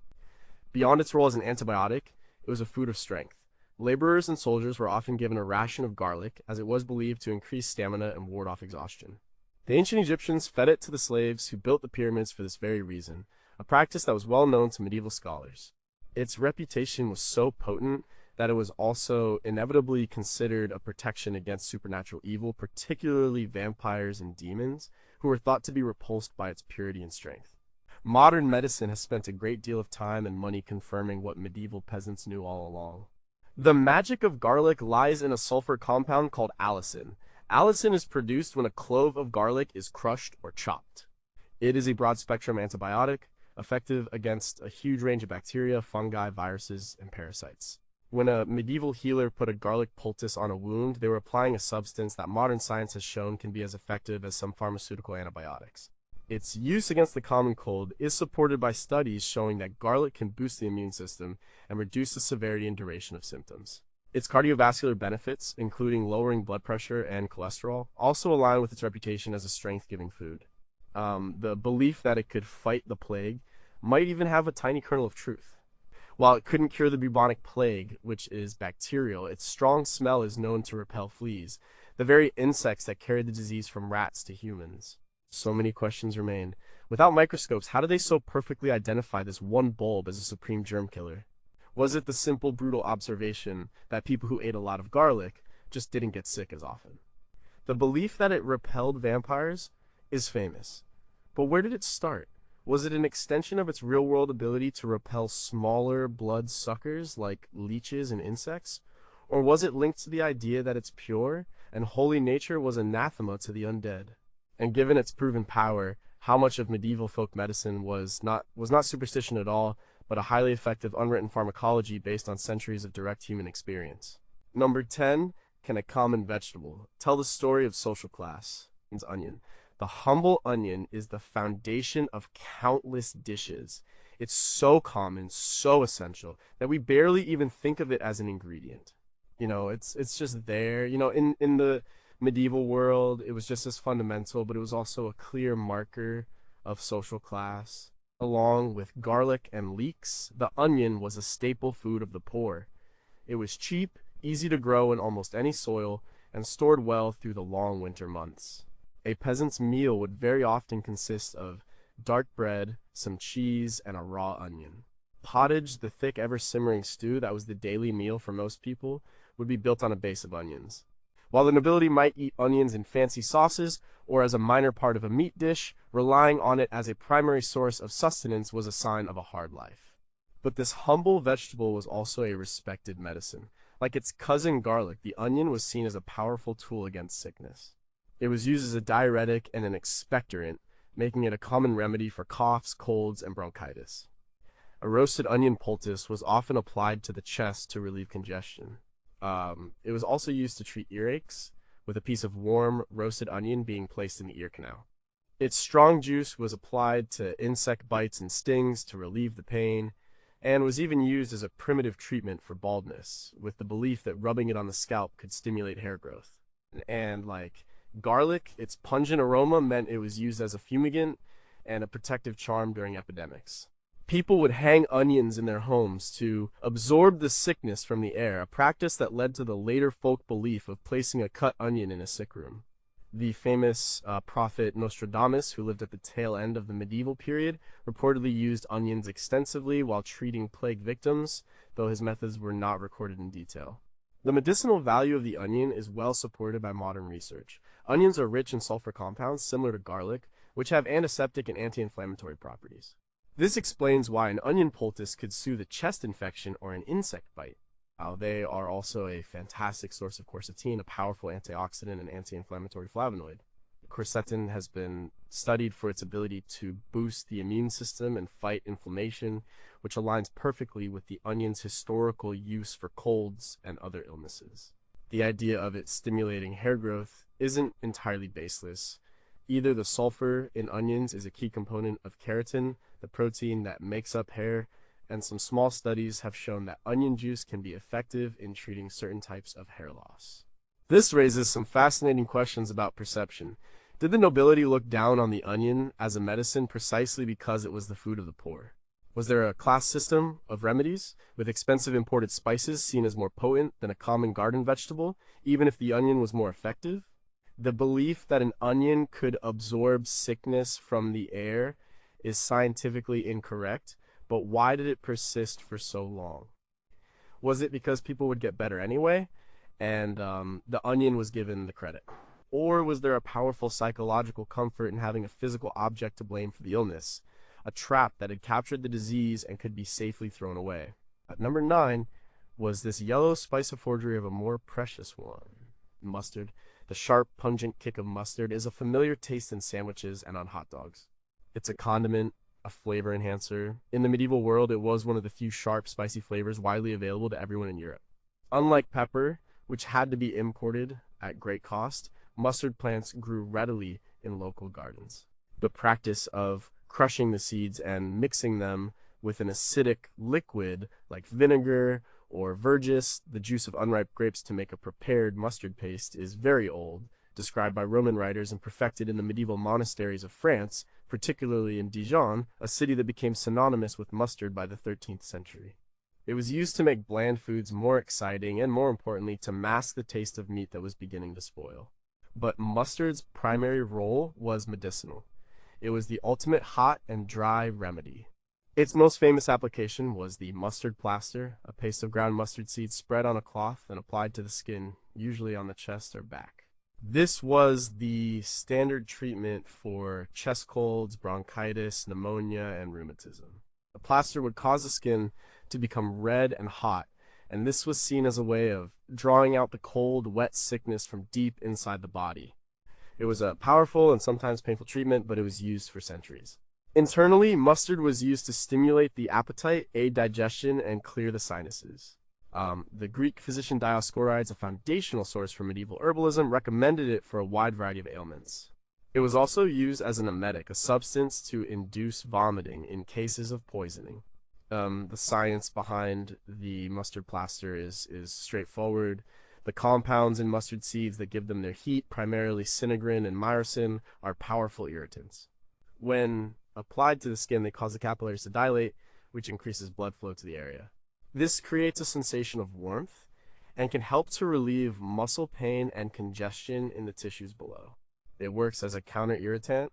Beyond its role as an antibiotic, it was a food of strength. Laborers and soldiers were often given a ration of garlic, as it was believed to increase stamina and ward off exhaustion. The ancient Egyptians fed it to the slaves who built the pyramids for this very reason, a practice that was well known to medieval scholars. Its reputation was so potent that it was also inevitably considered a protection against supernatural evil, particularly vampires and demons, who were thought to be repulsed by its purity and strength. Modern medicine has spent a great deal of time and money confirming what medieval peasants knew all along. The magic of garlic lies in a sulfur compound called allicin. Allicin is produced when a clove of garlic is crushed or chopped. It is a broad-spectrum antibiotic, effective against a huge range of bacteria, fungi, viruses, and parasites. When a medieval healer put a garlic poultice on a wound, they were applying a substance that modern science has shown can be as effective as some pharmaceutical antibiotics. Its use against the common cold is supported by studies showing that garlic can boost the immune system and reduce the severity and duration of symptoms. Its cardiovascular benefits, including lowering blood pressure and cholesterol, also align with its reputation as a strength-giving food. The belief that it could fight the plague might even have a tiny kernel of truth. While it couldn't cure the bubonic plague, which is bacterial, its strong smell is known to repel fleas, the very insects that carried the disease from rats to humans. So many questions remain. Without microscopes, how do they so perfectly identify this one bulb as a supreme germ killer? Was it the simple, brutal observation that people who ate a lot of garlic just didn't get sick as often? The belief that it repelled vampires is famous. But where did it start? Was it an extension of its real-world ability to repel smaller blood suckers like leeches and insects? Or was it linked to the idea that its pure and holy nature was anathema to the undead? And given its proven power, how much of medieval folk medicine was not superstition at all, but a highly effective unwritten pharmacology based on centuries of direct human experience? Number 10, can a common vegetable tell the story of social class? Onion. The humble onion is the foundation of countless dishes. It's so common, so essential, that we barely even think of it as an ingredient. It's just there. In the medieval world, it was just as fundamental, but it was also a clear marker of social class. Along with garlic and leeks, the onion was a staple food of the poor. It was cheap, easy to grow in almost any soil, and stored well through the long winter months. A peasant's meal would very often consist of dark bread, some cheese, and a raw onion. Pottage, the thick, ever-simmering stew that was the daily meal for most people, would be built on a base of onions. While the nobility might eat onions in fancy sauces or as a minor part of a meat dish, relying on it as a primary source of sustenance was a sign of a hard life. But this humble vegetable was also a respected medicine. Like its cousin garlic, the onion was seen as a powerful tool against sickness. It was used as a diuretic and an expectorant, making it a common remedy for coughs, colds, and bronchitis. A roasted onion poultice was often applied to the chest to relieve congestion. It was also used to treat earaches, with a piece of warm, roasted onion being placed in the ear canal. Its strong juice was applied to insect bites and stings to relieve the pain, and was even used as a primitive treatment for baldness, with the belief that rubbing it on the scalp could stimulate hair growth. And garlic, its pungent aroma meant it was used as a fumigant and a protective charm during epidemics. People would hang onions in their homes to absorb the sickness from the air, a practice that led to the later folk belief of placing a cut onion in a sick room. The famous prophet Nostradamus, who lived at the tail end of the medieval period, reportedly used onions extensively while treating plague victims, though his methods were not recorded in detail. The medicinal value of the onion is well supported by modern research. Onions are rich in sulfur compounds similar to garlic, which have antiseptic and anti-inflammatory properties. This explains why an onion poultice could soothe a chest infection or an insect bite. They are also a fantastic source of quercetin, a powerful antioxidant and anti-inflammatory flavonoid. Quercetin has been studied for its ability to boost the immune system and fight inflammation, which aligns perfectly with the onion's historical use for colds and other illnesses. The idea of it stimulating hair growth isn't entirely baseless. Either the sulfur in onions is a key component of keratin, the protein that makes up hair, and some small studies have shown that onion juice can be effective in treating certain types of hair loss. This raises some fascinating questions about perception. Did the nobility look down on the onion as a medicine precisely because it was the food of the poor? Was there a class system of remedies, with expensive imported spices seen as more potent than a common garden vegetable, even if the onion was more effective? The belief that an onion could absorb sickness from the air is scientifically incorrect, but why did it persist for so long? Was it because people would get better anyway, and the onion was given the credit? Or was there a powerful psychological comfort in having a physical object to blame for the illness, a trap that had captured the disease and could be safely thrown away? At number 9 was this yellow spice of forgery of a more precious one, mustard. The sharp, pungent kick of mustard is a familiar taste in sandwiches and on hot dogs. It's a condiment, a flavor enhancer. In the medieval world, it was one of the few sharp, spicy flavors widely available to everyone in Europe. Unlike pepper, which had to be imported at great cost, mustard plants grew readily in local gardens. The practice of crushing the seeds and mixing them with an acidic liquid like vinegar or verjuice, the juice of unripe grapes, to make a prepared mustard paste, is very old, described by Roman writers and perfected in the medieval monasteries of France, particularly in Dijon, a city that became synonymous with mustard by the 13th century. It was used to make bland foods more exciting and, more importantly, to mask the taste of meat that was beginning to spoil. But mustard's primary role was medicinal. It was the ultimate hot and dry remedy. Its most famous application was the mustard plaster, a paste of ground mustard seeds spread on a cloth and applied to the skin, usually on the chest or back. This was the standard treatment for chest colds, bronchitis, pneumonia, and rheumatism. The plaster would cause the skin to become red and hot, and this was seen as a way of drawing out the cold, wet sickness from deep inside the body. It was a powerful and sometimes painful treatment, but it was used for centuries. Internally, mustard was used to stimulate the appetite, aid digestion, and clear the sinuses. The Greek physician Dioscorides, a foundational source for medieval herbalism, recommended it for a wide variety of ailments. It was also used as an emetic, a substance to induce vomiting in cases of poisoning. The science behind the mustard plaster is straightforward. The compounds in mustard seeds that give them their heat, primarily sinigrin and myrosin, are powerful irritants. When applied to the skin, they cause the capillaries to dilate, which increases blood flow to the area. This creates a sensation of warmth and can help to relieve muscle pain and congestion in the tissues below. It works as a counter-irritant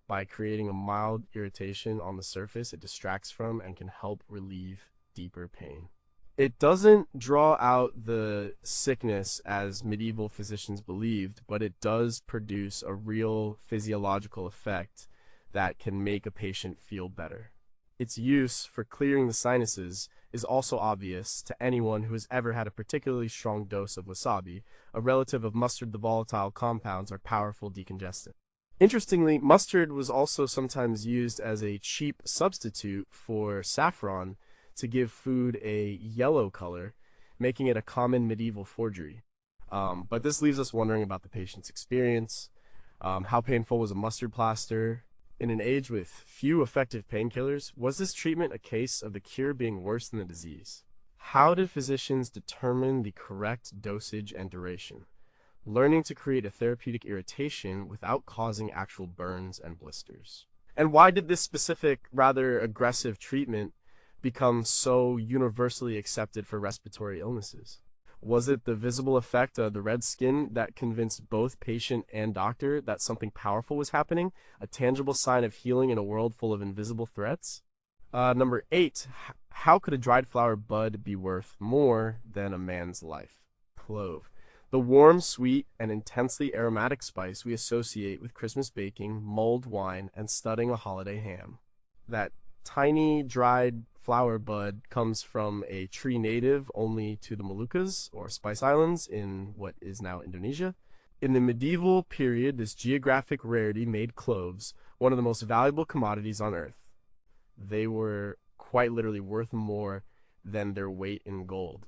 by creating a mild irritation on the surface it distracts from and can help relieve deeper pain. It doesn't draw out the sickness as medieval physicians believed, but it does produce a real physiological effect that can make a patient feel better. Its use for clearing the sinuses is also obvious to anyone who has ever had a particularly strong dose of wasabi. A relative of mustard, the volatile compounds are powerful decongestants. Interestingly, mustard was also sometimes used as a cheap substitute for saffron to give food a yellow color, making it a common medieval forgery. But this leaves us wondering about the patient's experience. How painful was a mustard plaster? In an age with few effective painkillers, was this treatment a case of the cure being worse than the disease? How did physicians determine the correct dosage and duration, learning to create a therapeutic irritation without causing actual burns and blisters? And why did this specific, rather aggressive treatment become so universally accepted for respiratory illnesses? Was it the visible effect of the red skin that convinced both patient and doctor that something powerful was happening, a tangible sign of healing in a world full of invisible threats? Number 8, how could a dried flower bud be worth more than a man's life? Clove. The warm, sweet, and intensely aromatic spice we associate with Christmas baking, mulled wine, and studding a holiday ham. That tiny, dried flower bud comes from a tree native only to the Moluccas, or Spice Islands, in what is now Indonesia. In the medieval period, this geographic rarity made cloves one of the most valuable commodities on earth. They were quite literally worth more than their weight in gold.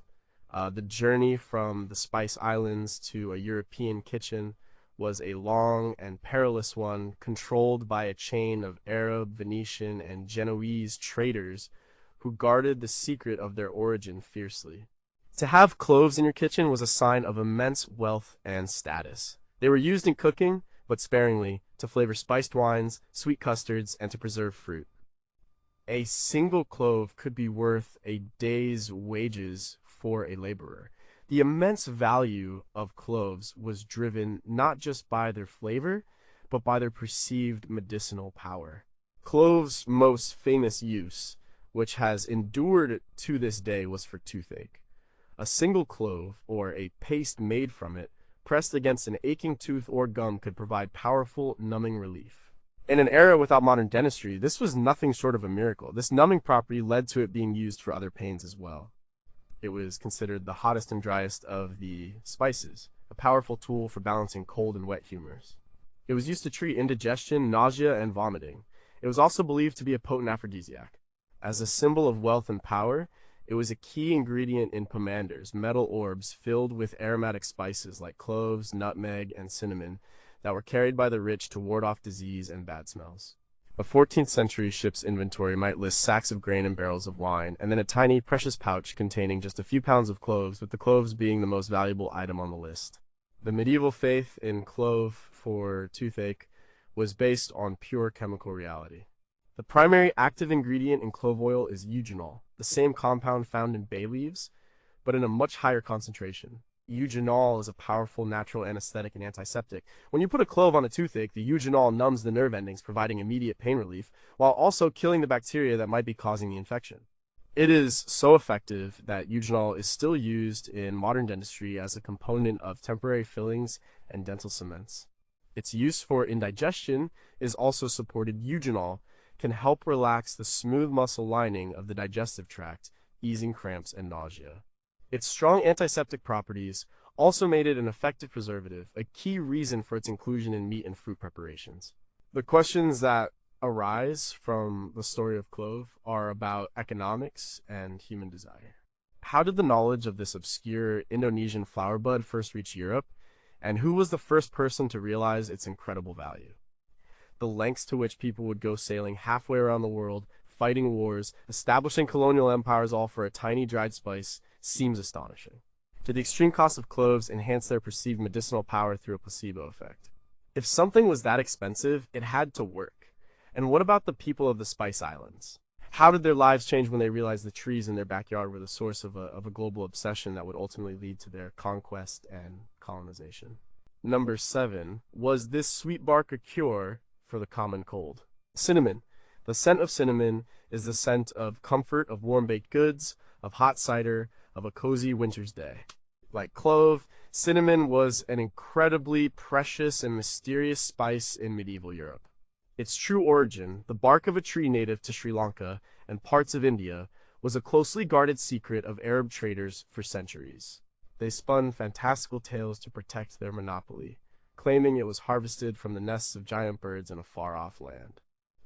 The journey from the Spice Islands to a European kitchen was a long and perilous one, controlled by a chain of Arab, Venetian, and Genoese traders who guarded the secret of their origin fiercely. To have cloves in your kitchen was a sign of immense wealth and status. They were used in cooking, but sparingly, to flavor spiced wines, sweet custards, and to preserve fruit. A single clove could be worth a day's wages for a laborer. The immense value of cloves was driven not just by their flavor, but by their perceived medicinal power. Cloves' most famous use, which has endured to this day, was for toothache. A single clove, or a paste made from it, pressed against an aching tooth or gum, could provide powerful numbing relief. In an era without modern dentistry, this was nothing short of a miracle. This numbing property led to it being used for other pains as well. It was considered the hottest and driest of the spices, a powerful tool for balancing cold and wet humors. It was used to treat indigestion, nausea, and vomiting. It was also believed to be a potent aphrodisiac. As a symbol of wealth and power, it was a key ingredient in pomanders, metal orbs filled with aromatic spices like cloves, nutmeg, and cinnamon that were carried by the rich to ward off disease and bad smells. A 14th century ship's inventory might list sacks of grain and barrels of wine, and then a tiny, precious pouch containing just a few pounds of cloves, with the cloves being the most valuable item on the list. The medieval faith in clove for toothache was based on pure chemical reality. The primary active ingredient in clove oil is eugenol, the same compound found in bay leaves, but in a much higher concentration. Eugenol is a powerful natural anesthetic and antiseptic. When you put a clove on a toothache, the eugenol numbs the nerve endings, providing immediate pain relief, while also killing the bacteria that might be causing the infection. It is so effective that eugenol is still used in modern dentistry as a component of temporary fillings and dental cements. Its use for indigestion is also supported. Eugenol can help relax the smooth muscle lining of the digestive tract, easing cramps and nausea. Its strong antiseptic properties also made it an effective preservative, a key reason for its inclusion in meat and fruit preparations. The questions that arise from the story of clove are about economics and human desire. How did the knowledge of this obscure Indonesian flower bud first reach Europe, and who was the first person to realize its incredible value? The lengths to which people would go sailing halfway around the world, fighting wars, establishing colonial empires, all for a tiny dried spice, seems astonishing. Did the extreme cost of cloves enhance their perceived medicinal power through a placebo effect? If something was that expensive, it had to work. And what about the people of the Spice Islands? How did their lives change when they realized the trees in their backyard were the source of a global obsession that would ultimately lead to their conquest and colonization? Number 7. Was this sweet bark a cure for the common cold? Cinnamon. The scent of cinnamon is the scent of comfort, of warm baked goods, of hot cider, of a cozy winter's day. Like clove, cinnamon was an incredibly precious and mysterious spice in medieval Europe. Its true origin, the bark of a tree native to Sri Lanka and parts of India, was a closely guarded secret of Arab traders for centuries. They spun fantastical tales to protect their monopoly, claiming it was harvested from the nests of giant birds in a far-off land.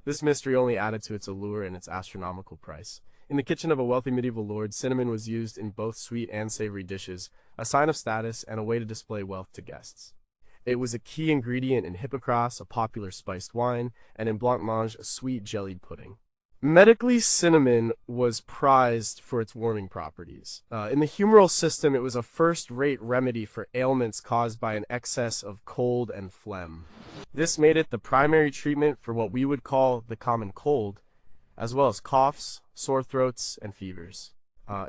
This mystery only added to its allure and its astronomical price. In the kitchen of a wealthy medieval lord, cinnamon was used in both sweet and savory dishes, a sign of status and a way to display wealth to guests. It was a key ingredient in hippocras, a popular spiced wine, and in blancmange, a sweet jellied pudding. Medically, cinnamon was prized for its warming properties. In the humoral system, it was a first-rate remedy for ailments caused by an excess of cold and phlegm. This made it the primary treatment for what we would call the common cold, as well as coughs, sore throats, and fevers.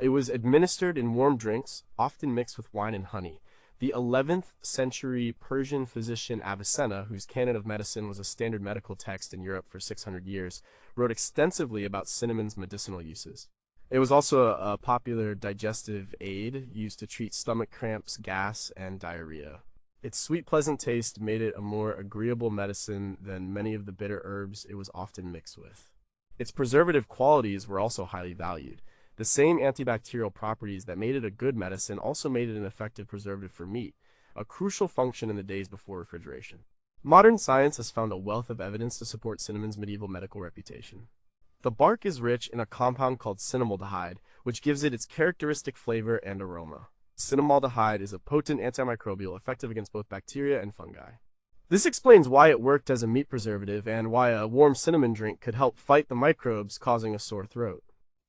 It was administered in warm drinks, often mixed with wine and honey. The 11th century Persian physician Avicenna, whose canon of medicine was a standard medical text in Europe for 600 years, wrote extensively about cinnamon's medicinal uses. It was also a popular digestive aid used to treat stomach cramps, gas, and diarrhea. Its sweet, pleasant taste made it a more agreeable medicine than many of the bitter herbs it was often mixed with. Its preservative qualities were also highly valued. The same antibacterial properties that made it a good medicine also made it an effective preservative for meat, a crucial function in the days before refrigeration. Modern science has found a wealth of evidence to support cinnamon's medieval medical reputation. The bark is rich in a compound called cinnamaldehyde, which gives it its characteristic flavor and aroma. Cinnamaldehyde is a potent antimicrobial effective against both bacteria and fungi. This explains why it worked as a meat preservative and why a warm cinnamon drink could help fight the microbes causing a sore throat.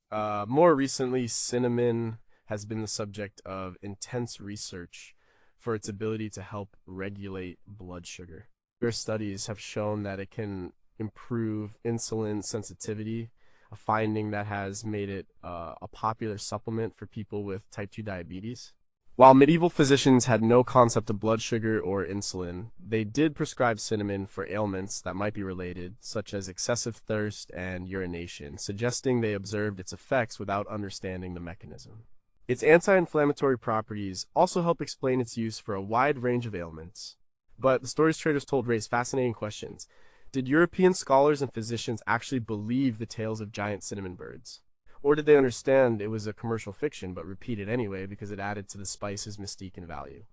More recently, cinnamon has been the subject of intense research for its ability to help regulate blood sugar. Your studies have shown that it can improve insulin sensitivity, a finding that has made it a popular supplement for people with type 2 diabetes. While medieval physicians had no concept of blood sugar or insulin, they did prescribe cinnamon for ailments that might be related, such as excessive thirst and urination, suggesting they observed its effects without understanding the mechanism. Its anti-inflammatory properties also help explain its use for a wide range of ailments. But the stories traders told raised fascinating questions. Did European scholars and physicians actually believe the tales of giant cinnamon birds? Or did they understand it was a commercial fiction but repeat it anyway because it added to the spice's mystique and value?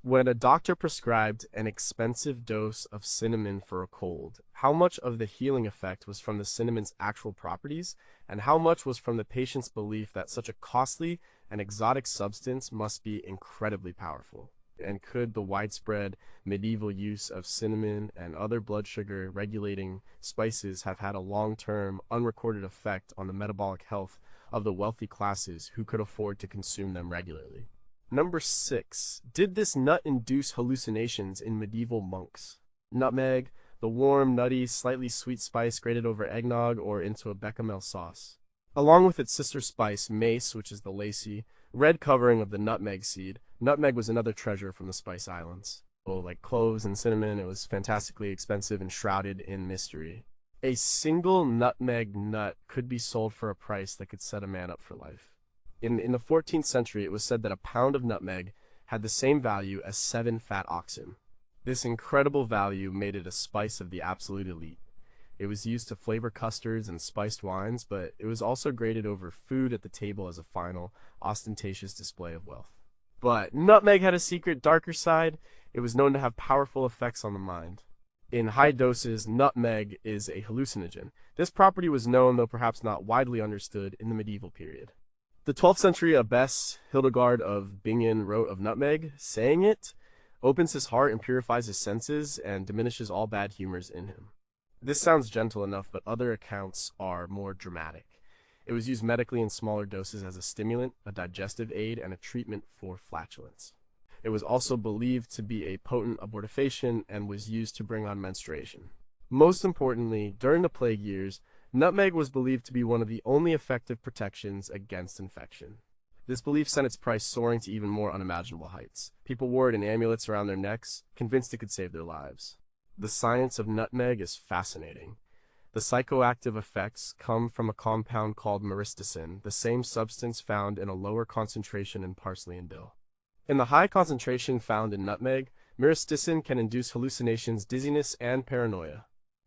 When a doctor prescribed an expensive dose of cinnamon for a cold, how much of the healing effect was from the cinnamon's actual properties, and how much was from the patient's belief that such a costly and exotic substance must be incredibly powerful? And could the widespread medieval use of cinnamon and other blood sugar regulating spices have had a long-term, unrecorded effect on the metabolic health of the wealthy classes who could afford to consume them regularly? Number 6. Did this nut induce hallucinations in medieval monks? Nutmeg, the warm, nutty, slightly sweet spice grated over eggnog or into a bechamel sauce. Along with its sister spice, mace, which is the lacy, red covering of the nutmeg seed, nutmeg was another treasure from the Spice Islands. Oh, like cloves and cinnamon, it was fantastically expensive and shrouded in mystery. A single nutmeg nut could be sold for a price that could set a man up for life. In the 14th century, it was said that a pound of nutmeg had the same value as 7 fat oxen. This incredible value made it a spice of the absolute elite. It was used to flavor custards and spiced wines, but it was also grated over food at the table as a final, ostentatious display of wealth. But nutmeg had a secret, darker side. It was known to have powerful effects on the mind. In high doses, nutmeg is a hallucinogen. This property was known, though perhaps not widely understood, in the medieval period. The 12th century abbess Hildegard of Bingen wrote of nutmeg, saying it opens his heart and purifies his senses and diminishes all bad humors in him. This sounds gentle enough, but other accounts are more dramatic. It was used medically in smaller doses as a stimulant, a digestive aid, and a treatment for flatulence. It was also believed to be a potent abortifacient and was used to bring on menstruation. Most importantly, during the plague years, nutmeg was believed to be one of the only effective protections against infection. This belief sent its price soaring to even more unimaginable heights. People wore it in amulets around their necks, convinced it could save their lives. The science of nutmeg is fascinating. The psychoactive effects come from a compound called myristicin, the same substance found in a lower concentration in parsley and dill. In the high concentration found in nutmeg, myristicin can induce hallucinations, dizziness, and paranoia.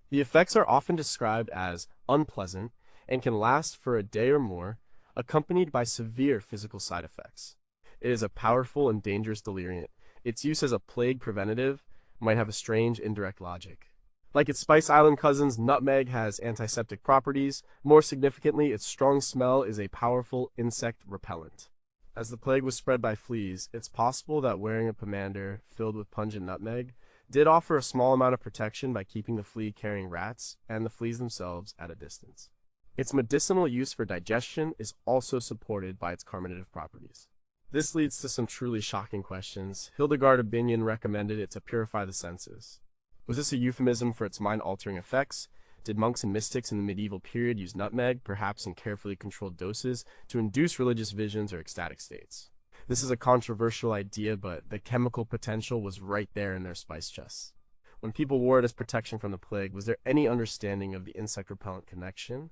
The effects are often described as unpleasant and can last for a day or more, accompanied by severe physical side effects. It is a powerful and dangerous deliriant. Its use as a plague preventative might have a strange indirect logic. Like its Spice Island cousins, nutmeg has antiseptic properties. More significantly, its strong smell is a powerful insect repellent. As the plague was spread by fleas, it's possible that wearing a pomander filled with pungent nutmeg did offer a small amount of protection by keeping the flea-carrying rats and the fleas themselves at a distance. Its medicinal use for digestion is also supported by its carminative properties. This leads to some truly shocking questions. Hildegard of Bingen recommended it to purify the senses. Was this a euphemism for its mind-altering effects? Did monks and mystics in the medieval period use nutmeg, perhaps in carefully controlled doses, to induce religious visions or ecstatic states? This is a controversial idea, but the chemical potential was right there in their spice chests. When people wore it as protection from the plague, was there any understanding of the insect repellent connection?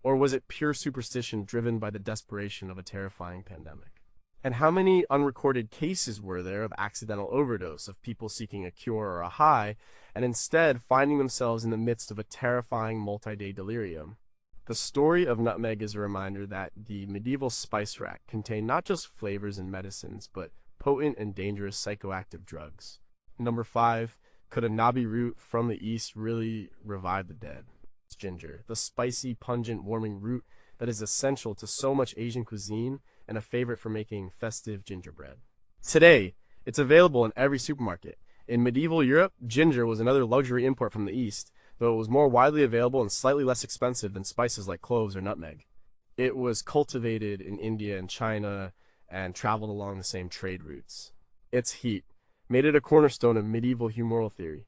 Or was it pure superstition driven by the desperation of a terrifying pandemic? And how many unrecorded cases were there of accidental overdose, of people seeking a cure or a high, and instead finding themselves in the midst of a terrifying multi-day delirium? The story of nutmeg is a reminder that the medieval spice rack contained not just flavors and medicines, but potent and dangerous psychoactive drugs. Number 5, could a nabi root from the east really revive the dead? It's ginger, the spicy, pungent, warming root that is essential to so much Asian cuisine and a favorite for making festive gingerbread. Today, it's available in every supermarket. In medieval Europe, ginger was another luxury import from the east, though it was more widely available and slightly less expensive than spices like cloves or nutmeg. It was cultivated in India and China and traveled along the same trade routes. Its heat made it a cornerstone of medieval humoral theory.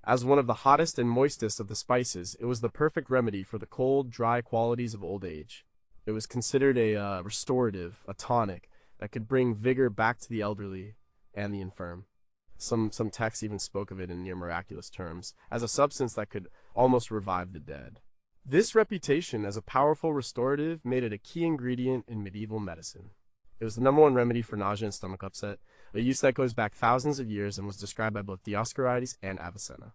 As one of the hottest and moistest of the spices, it was the perfect remedy for the cold, dry qualities of old age. It was considered a restorative, a tonic, that could bring vigor back to the elderly and the infirm. Some texts even spoke of it in near miraculous terms, as a substance that could almost revive the dead. This reputation as a powerful restorative made it a key ingredient in medieval medicine. It was the #1 remedy for nausea and stomach upset, a use that goes back thousands of years and was described by both Dioscorides and Avicenna.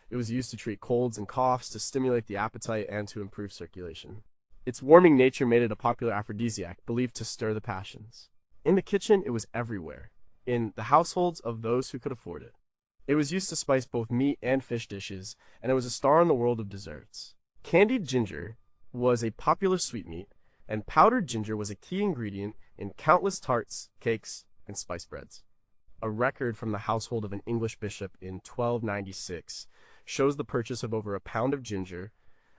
It was used to treat colds and coughs, to stimulate the appetite, and to improve circulation. Its warming nature made it a popular aphrodisiac, believed to stir the passions. In the kitchen, it was everywhere. in the households of those who could afford it. It was used to spice both meat and fish dishes, and it was a star in the world of desserts. Candied ginger was a popular sweetmeat, and powdered ginger was a key ingredient in countless tarts, cakes, and spice breads. A record from the household of an English bishop in 1296 shows the purchase of over a pound of ginger,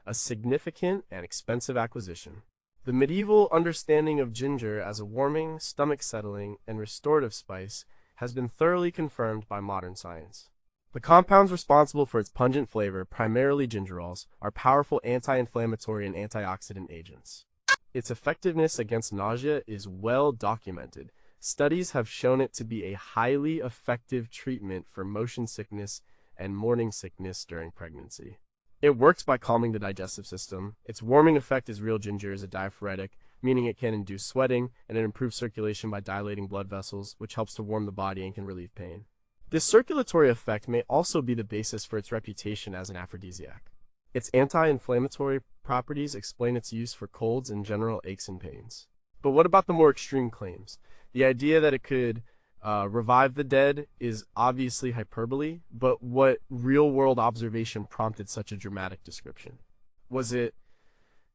a significant and expensive acquisition. The medieval understanding of ginger as a warming, stomach-settling, and restorative spice has been thoroughly confirmed by modern science. The compounds responsible for its pungent flavor, primarily gingerols, are powerful anti-inflammatory and antioxidant agents. Its effectiveness against nausea is well documented. Studies have shown it to be a highly effective treatment for motion sickness and morning sickness during pregnancy. It works by calming the digestive system. Its warming effect as real ginger is a diaphoretic, meaning it can induce sweating, and it improves circulation by dilating blood vessels, which helps to warm the body and can relieve pain. This circulatory effect may also be the basis for its reputation as an aphrodisiac. Its anti-inflammatory properties explain its use for colds and general aches and pains. But what about the more extreme claims? The idea that it could revive the dead is obviously hyperbole, but what real-world observation prompted such a dramatic description? Was it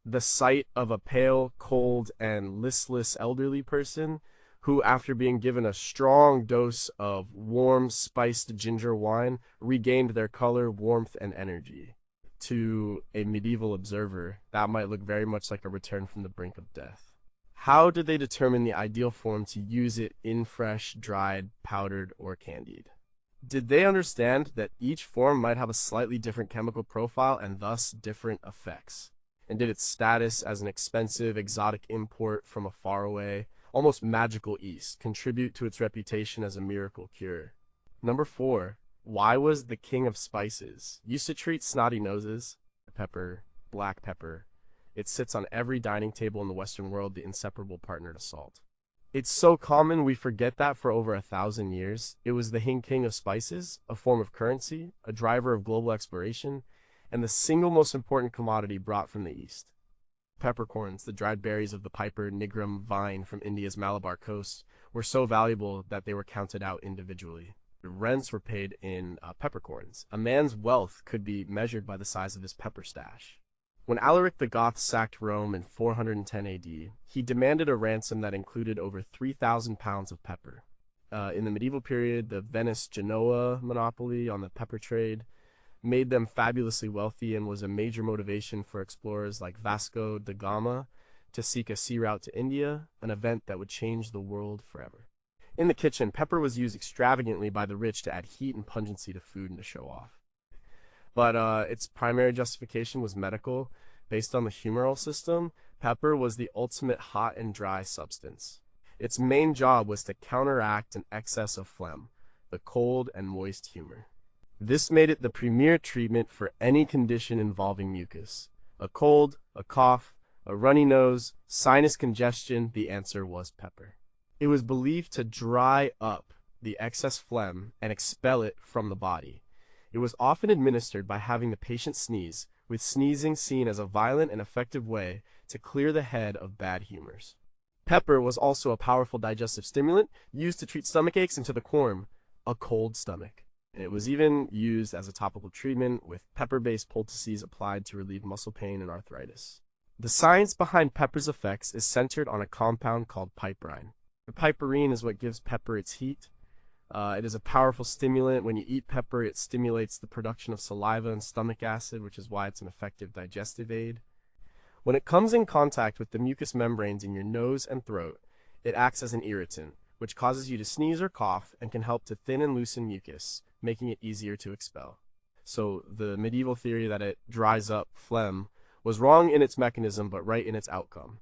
the sight of a pale, cold, and listless elderly person who, after being given a strong dose of warm, spiced ginger wine, regained their color, warmth, and energy? To a medieval observer, that might look very much like a return from the brink of death. How did they determine the ideal form to use it in fresh, dried, powdered, or candied? Did they understand that each form might have a slightly different chemical profile and thus different effects? And did its status as an expensive, exotic import from a faraway, almost magical East contribute to its reputation as a miracle cure? Number 4. Why was the king of spices used to treat snotty noses? Pepper, black pepper. It sits on every dining table in the Western world, the inseparable partner to salt. It's so common we forget that for over 1,000 years, it was the king of spices, a form of currency, a driver of global exploration, and the single most important commodity brought from the East. Peppercorns, the dried berries of the Piper nigrum vine from India's Malabar coast, were so valuable that they were counted out individually. Rents were paid in peppercorns. A man's wealth could be measured by the size of his pepper stash. When Alaric the Goth sacked Rome in 410 AD, he demanded a ransom that included over 3,000 pounds of pepper. In the medieval period, the Venice-Genoa monopoly on the pepper trade made them fabulously wealthy and was a major motivation for explorers like Vasco da Gama to seek a sea route to India, an event that would change the world forever. In the kitchen, pepper was used extravagantly by the rich to add heat and pungency to food and to show off. But its primary justification was medical. Based on the humoral system, pepper was the ultimate hot and dry substance. Its main job was to counteract an excess of phlegm, the cold and moist humor. This made it the premier treatment for any condition involving mucus. A cold, a cough, a runny nose, sinus congestion, the answer was pepper. It was believed to dry up the excess phlegm and expel it from the body. It was often administered by having the patient sneeze, with sneezing seen as a violent and effective way to clear the head of bad humors. Pepper was also a powerful digestive stimulant used to treat stomach aches and to the quorum, a cold stomach. And it was even used as a topical treatment with pepper-based poultices applied to relieve muscle pain and arthritis. The science behind pepper's effects is centered on a compound called piperine. The piperine is what gives pepper its heat. It is a powerful stimulant. When you eat pepper, it stimulates the production of saliva and stomach acid, which is why it's an effective digestive aid. When it comes in contact with the mucous membranes in your nose and throat, it acts as an irritant, which causes you to sneeze or cough and can help to thin and loosen mucus, making it easier to expel. So the medieval theory that it dries up phlegm was wrong in its mechanism, but right in its outcome.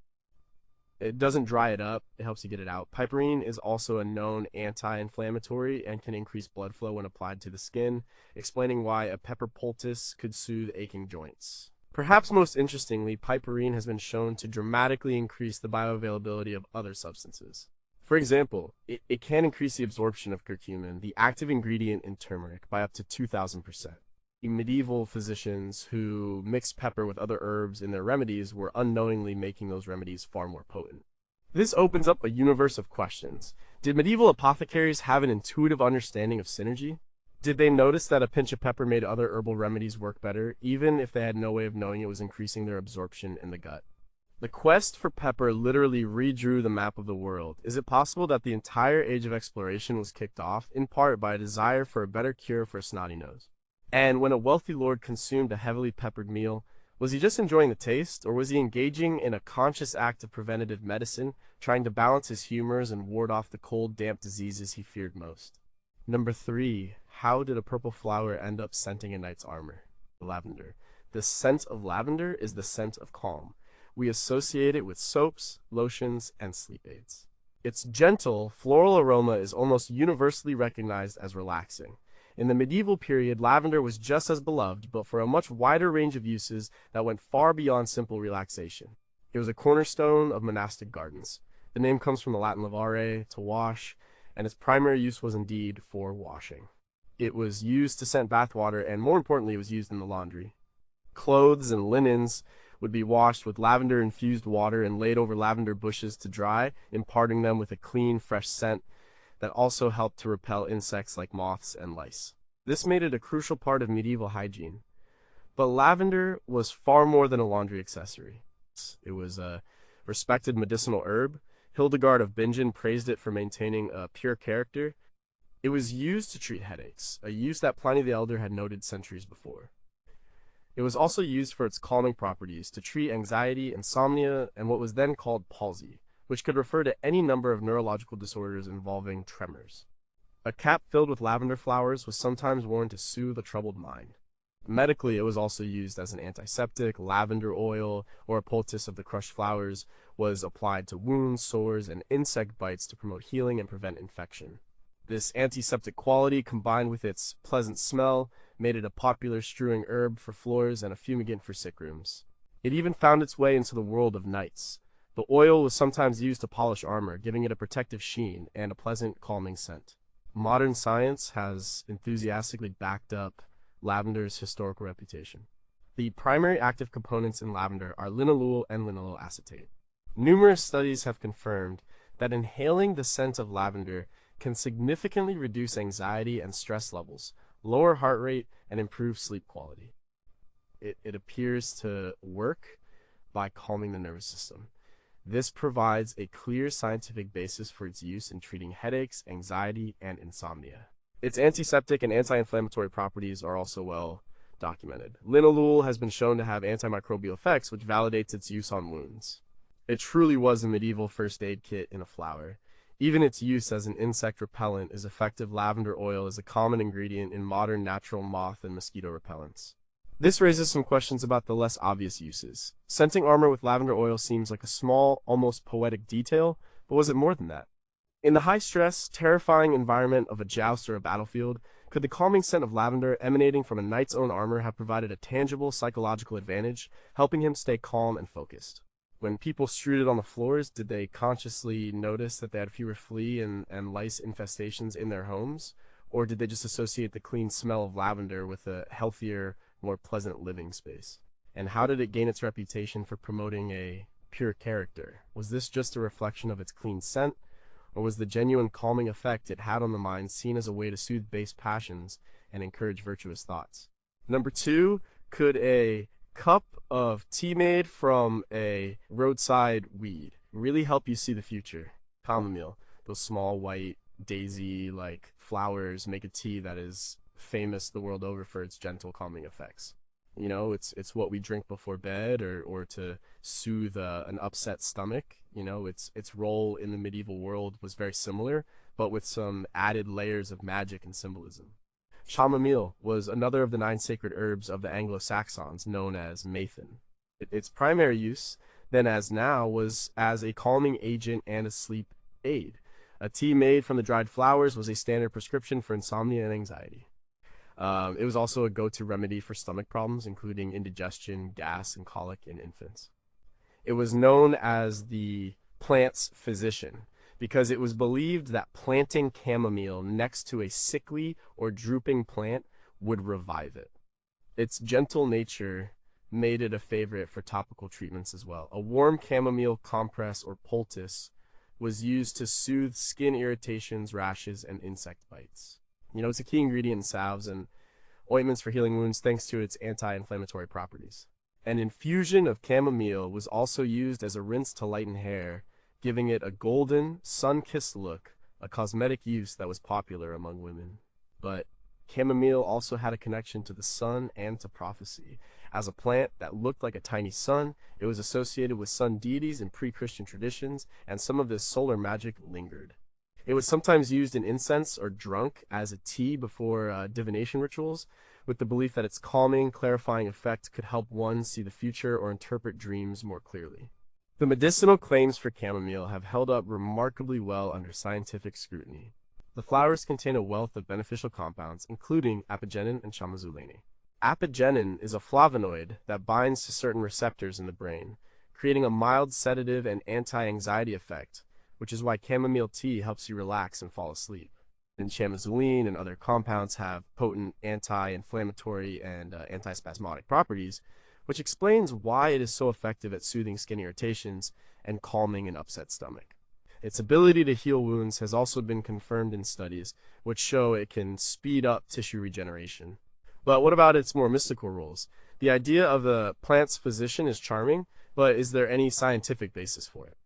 It doesn't dry it up, it helps you get it out. Piperine is also a known anti-inflammatory and can increase blood flow when applied to the skin, explaining why a pepper poultice could soothe aching joints. Perhaps most interestingly, piperine has been shown to dramatically increase the bioavailability of other substances. For example, it can increase the absorption of curcumin, the active ingredient in turmeric, by up to 2,000%. Medieval physicians who mixed pepper with other herbs in their remedies were unknowingly making those remedies far more potent. This opens up a universe of questions. Did medieval apothecaries have an intuitive understanding of synergy? Did they notice that a pinch of pepper made other herbal remedies work better, even if they had no way of knowing it was increasing their absorption in the gut? The quest for pepper literally redrew the map of the world. Is it possible that the entire age of exploration was kicked off, in part, by a desire for a better cure for a snotty nose? And when a wealthy lord consumed a heavily peppered meal, was he just enjoying the taste, or was he engaging in a conscious act of preventative medicine, trying to balance his humors and ward off the cold, damp diseases he feared most? Number 3. How did a purple flower end up scenting a knight's armor? Lavender. The scent of lavender is the scent of calm. We associate it with soaps, lotions, and sleep aids. Its gentle, floral aroma is almost universally recognized as relaxing. In the medieval period, lavender was just as beloved, but for a much wider range of uses that went far beyond simple relaxation. It was a cornerstone of monastic gardens. The name comes from the Latin lavare, to wash, and its primary use was indeed for washing. It was used to scent bathwater, and more importantly, it was used in the laundry. Clothes and linens would be washed with lavender-infused water and laid over lavender bushes to dry, imparting them with a clean, fresh scent that also helped to repel insects like moths and lice. This made it a crucial part of medieval hygiene. But lavender was far more than a laundry accessory. It was a respected medicinal herb. Hildegard of Bingen praised it for maintaining a pure character. It was used to treat headaches, a use that Pliny the Elder had noted centuries before. It was also used for its calming properties to treat anxiety, insomnia, and what was then called palsy, which could refer to any number of neurological disorders involving tremors. A cap filled with lavender flowers was sometimes worn to soothe a troubled mind. Medically, it was also used as an antiseptic. Lavender oil, or a poultice of the crushed flowers, was applied to wounds, sores, and insect bites to promote healing and prevent infection. This antiseptic quality, combined with its pleasant smell, made it a popular strewing herb for floors and a fumigant for sick rooms. It even found its way into the world of knights. The oil was sometimes used to polish armor, giving it a protective sheen and a pleasant, calming scent. Modern science has enthusiastically backed up lavender's historical reputation. The primary active components in lavender are linalool and linalool acetate. Numerous studies have confirmed that inhaling the scent of lavender can significantly reduce anxiety and stress levels, lower heart rate, and improve sleep quality. It appears to work by calming the nervous system. This provides a clear scientific basis for its use in treating headaches, anxiety, and insomnia. Its antiseptic and anti-inflammatory properties are also well documented. Linalool has been shown to have antimicrobial effects, which validates its use on wounds. It truly was a medieval first aid kit in a flower. Even its use as an insect repellent is effective. Lavender oil is a common ingredient in modern natural moth and mosquito repellents. This raises some questions about the less obvious uses. Scenting armor with lavender oil seems like a small, almost poetic detail, but was it more than that? In the high-stress, terrifying environment of a joust or a battlefield, could the calming scent of lavender emanating from a knight's own armor have provided a tangible psychological advantage, helping him stay calm and focused? When people strewed it on the floors, did they consciously notice that they had fewer flea and lice infestations in their homes? Or did they just associate the clean smell of lavender with a healthier, more pleasant living space? And how did it gain its reputation for promoting a pure character? Was this just a reflection of its clean scent? Or was the genuine calming effect it had on the mind seen as a way to soothe base passions and encourage virtuous thoughts? Number 2, could a cup of tea made from a roadside weed really help you see the future? Chamomile, those small white daisy-like flowers, make a tea that is famous the world over for its gentle calming effects. You know, it's what we drink before bed or to soothe an upset stomach. You know, its role in the medieval world was very similar, but with some added layers of magic and symbolism. Chamomile was another of the 9 sacred herbs of the Anglo-Saxons, known as Mathan. Its primary use, then as now, was as a calming agent and a sleep aid. A tea made from the dried flowers was a standard prescription for insomnia and anxiety. It was also a go-to remedy for stomach problems, including indigestion, gas, and colic in infants. It was known as the plant's physician because it was believed that planting chamomile next to a sickly or drooping plant would revive it. Its gentle nature made it a favorite for topical treatments as well. A warm chamomile compress or poultice was used to soothe skin irritations, rashes, and insect bites. It's a key ingredient in salves and ointments for healing wounds thanks to its anti-inflammatory properties. An infusion of chamomile was also used as a rinse to lighten hair, giving it a golden, sun-kissed look, a cosmetic use that was popular among women. But chamomile also had a connection to the sun and to prophecy. As a plant that looked like a tiny sun, it was associated with sun deities in pre-Christian traditions, and some of this solar magic lingered. It was sometimes used in incense or drunk as a tea before divination rituals, with the belief that its calming, clarifying effect could help one see the future or interpret dreams more clearly. The medicinal claims for chamomile have held up remarkably well under scientific scrutiny. The flowers contain a wealth of beneficial compounds, including apigenin and chamazulene. Apigenin is a flavonoid that binds to certain receptors in the brain, creating a mild sedative and anti-anxiety effect, which is why chamomile tea helps you relax and fall asleep. And chamazulene and other compounds have potent anti-inflammatory and antispasmodic properties, which explains why it is so effective at soothing skin irritations and calming an upset stomach. Its ability to heal wounds has also been confirmed in studies, which show it can speed up tissue regeneration. But what about its more mystical roles? The idea of the plant's physician is charming, but is there any scientific basis for it?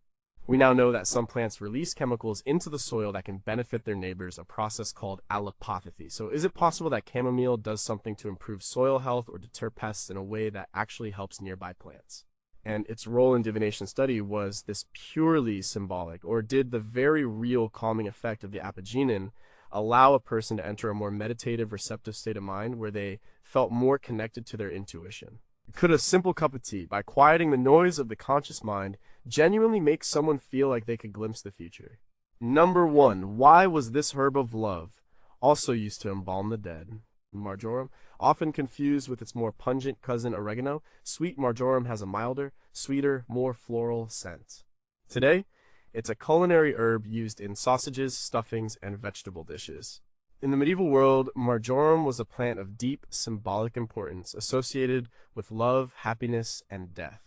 We now know that some plants release chemicals into the soil that can benefit their neighbors, a process called allopathy. So is it possible that chamomile does something to improve soil health or deter pests in a way that actually helps nearby plants? And its role in divination study, was this purely symbolic, or did the very real calming effect of the apigenin allow a person to enter a more meditative, receptive state of mind where they felt more connected to their intuition? Could a simple cup of tea, by quieting the noise of the conscious mind, genuinely make someone feel like they could glimpse the future? Number 1. Why was this herb of love also used to embalm the dead? Marjoram, often confused with its more pungent cousin oregano, sweet marjoram has a milder, sweeter, more floral scent. Today, it's a culinary herb used in sausages, stuffings, and vegetable dishes. In the medieval world, marjoram was a plant of deep symbolic importance, associated with love, happiness, and death.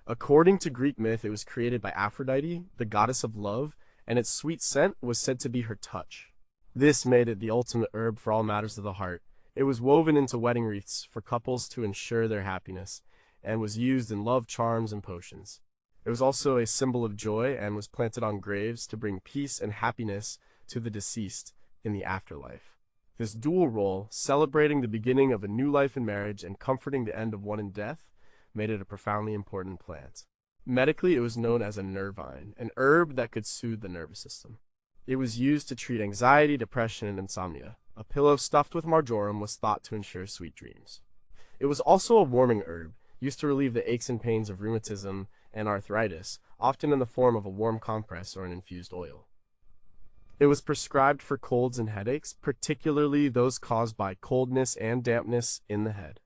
According to Greek myth, it was created by Aphrodite, the goddess of love, and its sweet scent was said to be her touch. This made it the ultimate herb for all matters of the heart. It was woven into wedding wreaths for couples to ensure their happiness, and was used in love charms and potions. It was also a symbol of joy and was planted on graves to bring peace and happiness to the deceased in the afterlife. This dual role, celebrating the beginning of a new life in marriage and comforting the end of one in death, made it a profoundly important plant. Medically, it was known as a nervine, an herb that could soothe the nervous system. It was used to treat anxiety, depression, and insomnia. A pillow stuffed with marjoram was thought to ensure sweet dreams. It was also a warming herb, used to relieve the aches and pains of rheumatism and arthritis, often in the form of a warm compress or an infused oil. It was prescribed for colds and headaches, particularly those caused by coldness and dampness in the head.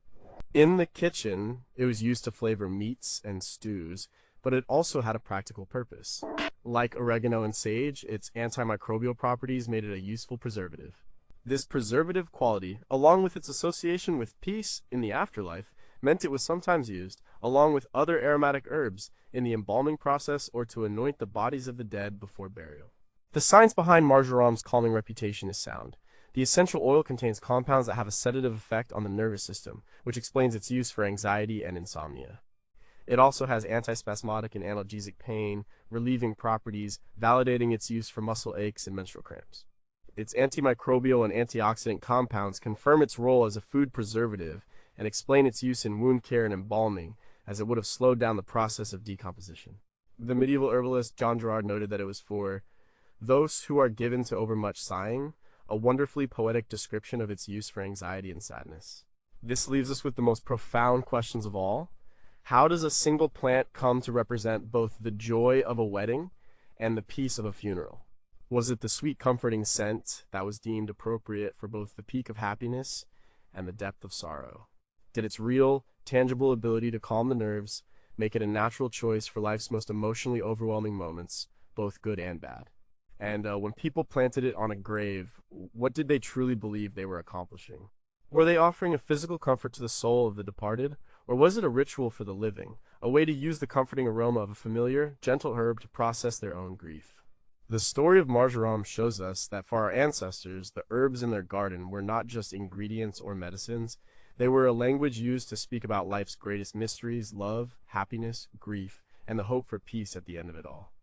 In the kitchen, it was used to flavor meats and stews, but it also had a practical purpose. Like oregano and sage, its antimicrobial properties made it a useful preservative. This preservative quality, along with its association with peace in the afterlife, meant it was sometimes used, along with other aromatic herbs, in the embalming process or to anoint the bodies of the dead before burial. The science behind marjoram's calming reputation is sound. The essential oil contains compounds that have a sedative effect on the nervous system, which explains its use for anxiety and insomnia. It also has antispasmodic and analgesic pain, relieving properties, validating its use for muscle aches and menstrual cramps. Its antimicrobial and antioxidant compounds confirm its role as a food preservative and explain its use in wound care and embalming, as it would have slowed down the process of decomposition. The medieval herbalist John Gerard noted that it was for those who are given to overmuch sighing, a wonderfully poetic description of its use for anxiety and sadness. This leaves us with the most profound questions of all. How does a single plant come to represent both the joy of a wedding and the peace of a funeral? Was it the sweet comforting scent that was deemed appropriate for both the peak of happiness and the depth of sorrow? Did its real, tangible ability to calm the nerves make it a natural choice for life's most emotionally overwhelming moments, both good and bad? And when people planted it on a grave, what did they truly believe they were accomplishing? Were they offering a physical comfort to the soul of the departed, or was it a ritual for the living, a way to use the comforting aroma of a familiar, gentle herb to process their own grief? The story of marjoram shows us that for our ancestors, the herbs in their garden were not just ingredients or medicines, they were a language used to speak about life's greatest mysteries, love, happiness, grief, and the hope for peace at the end of it all.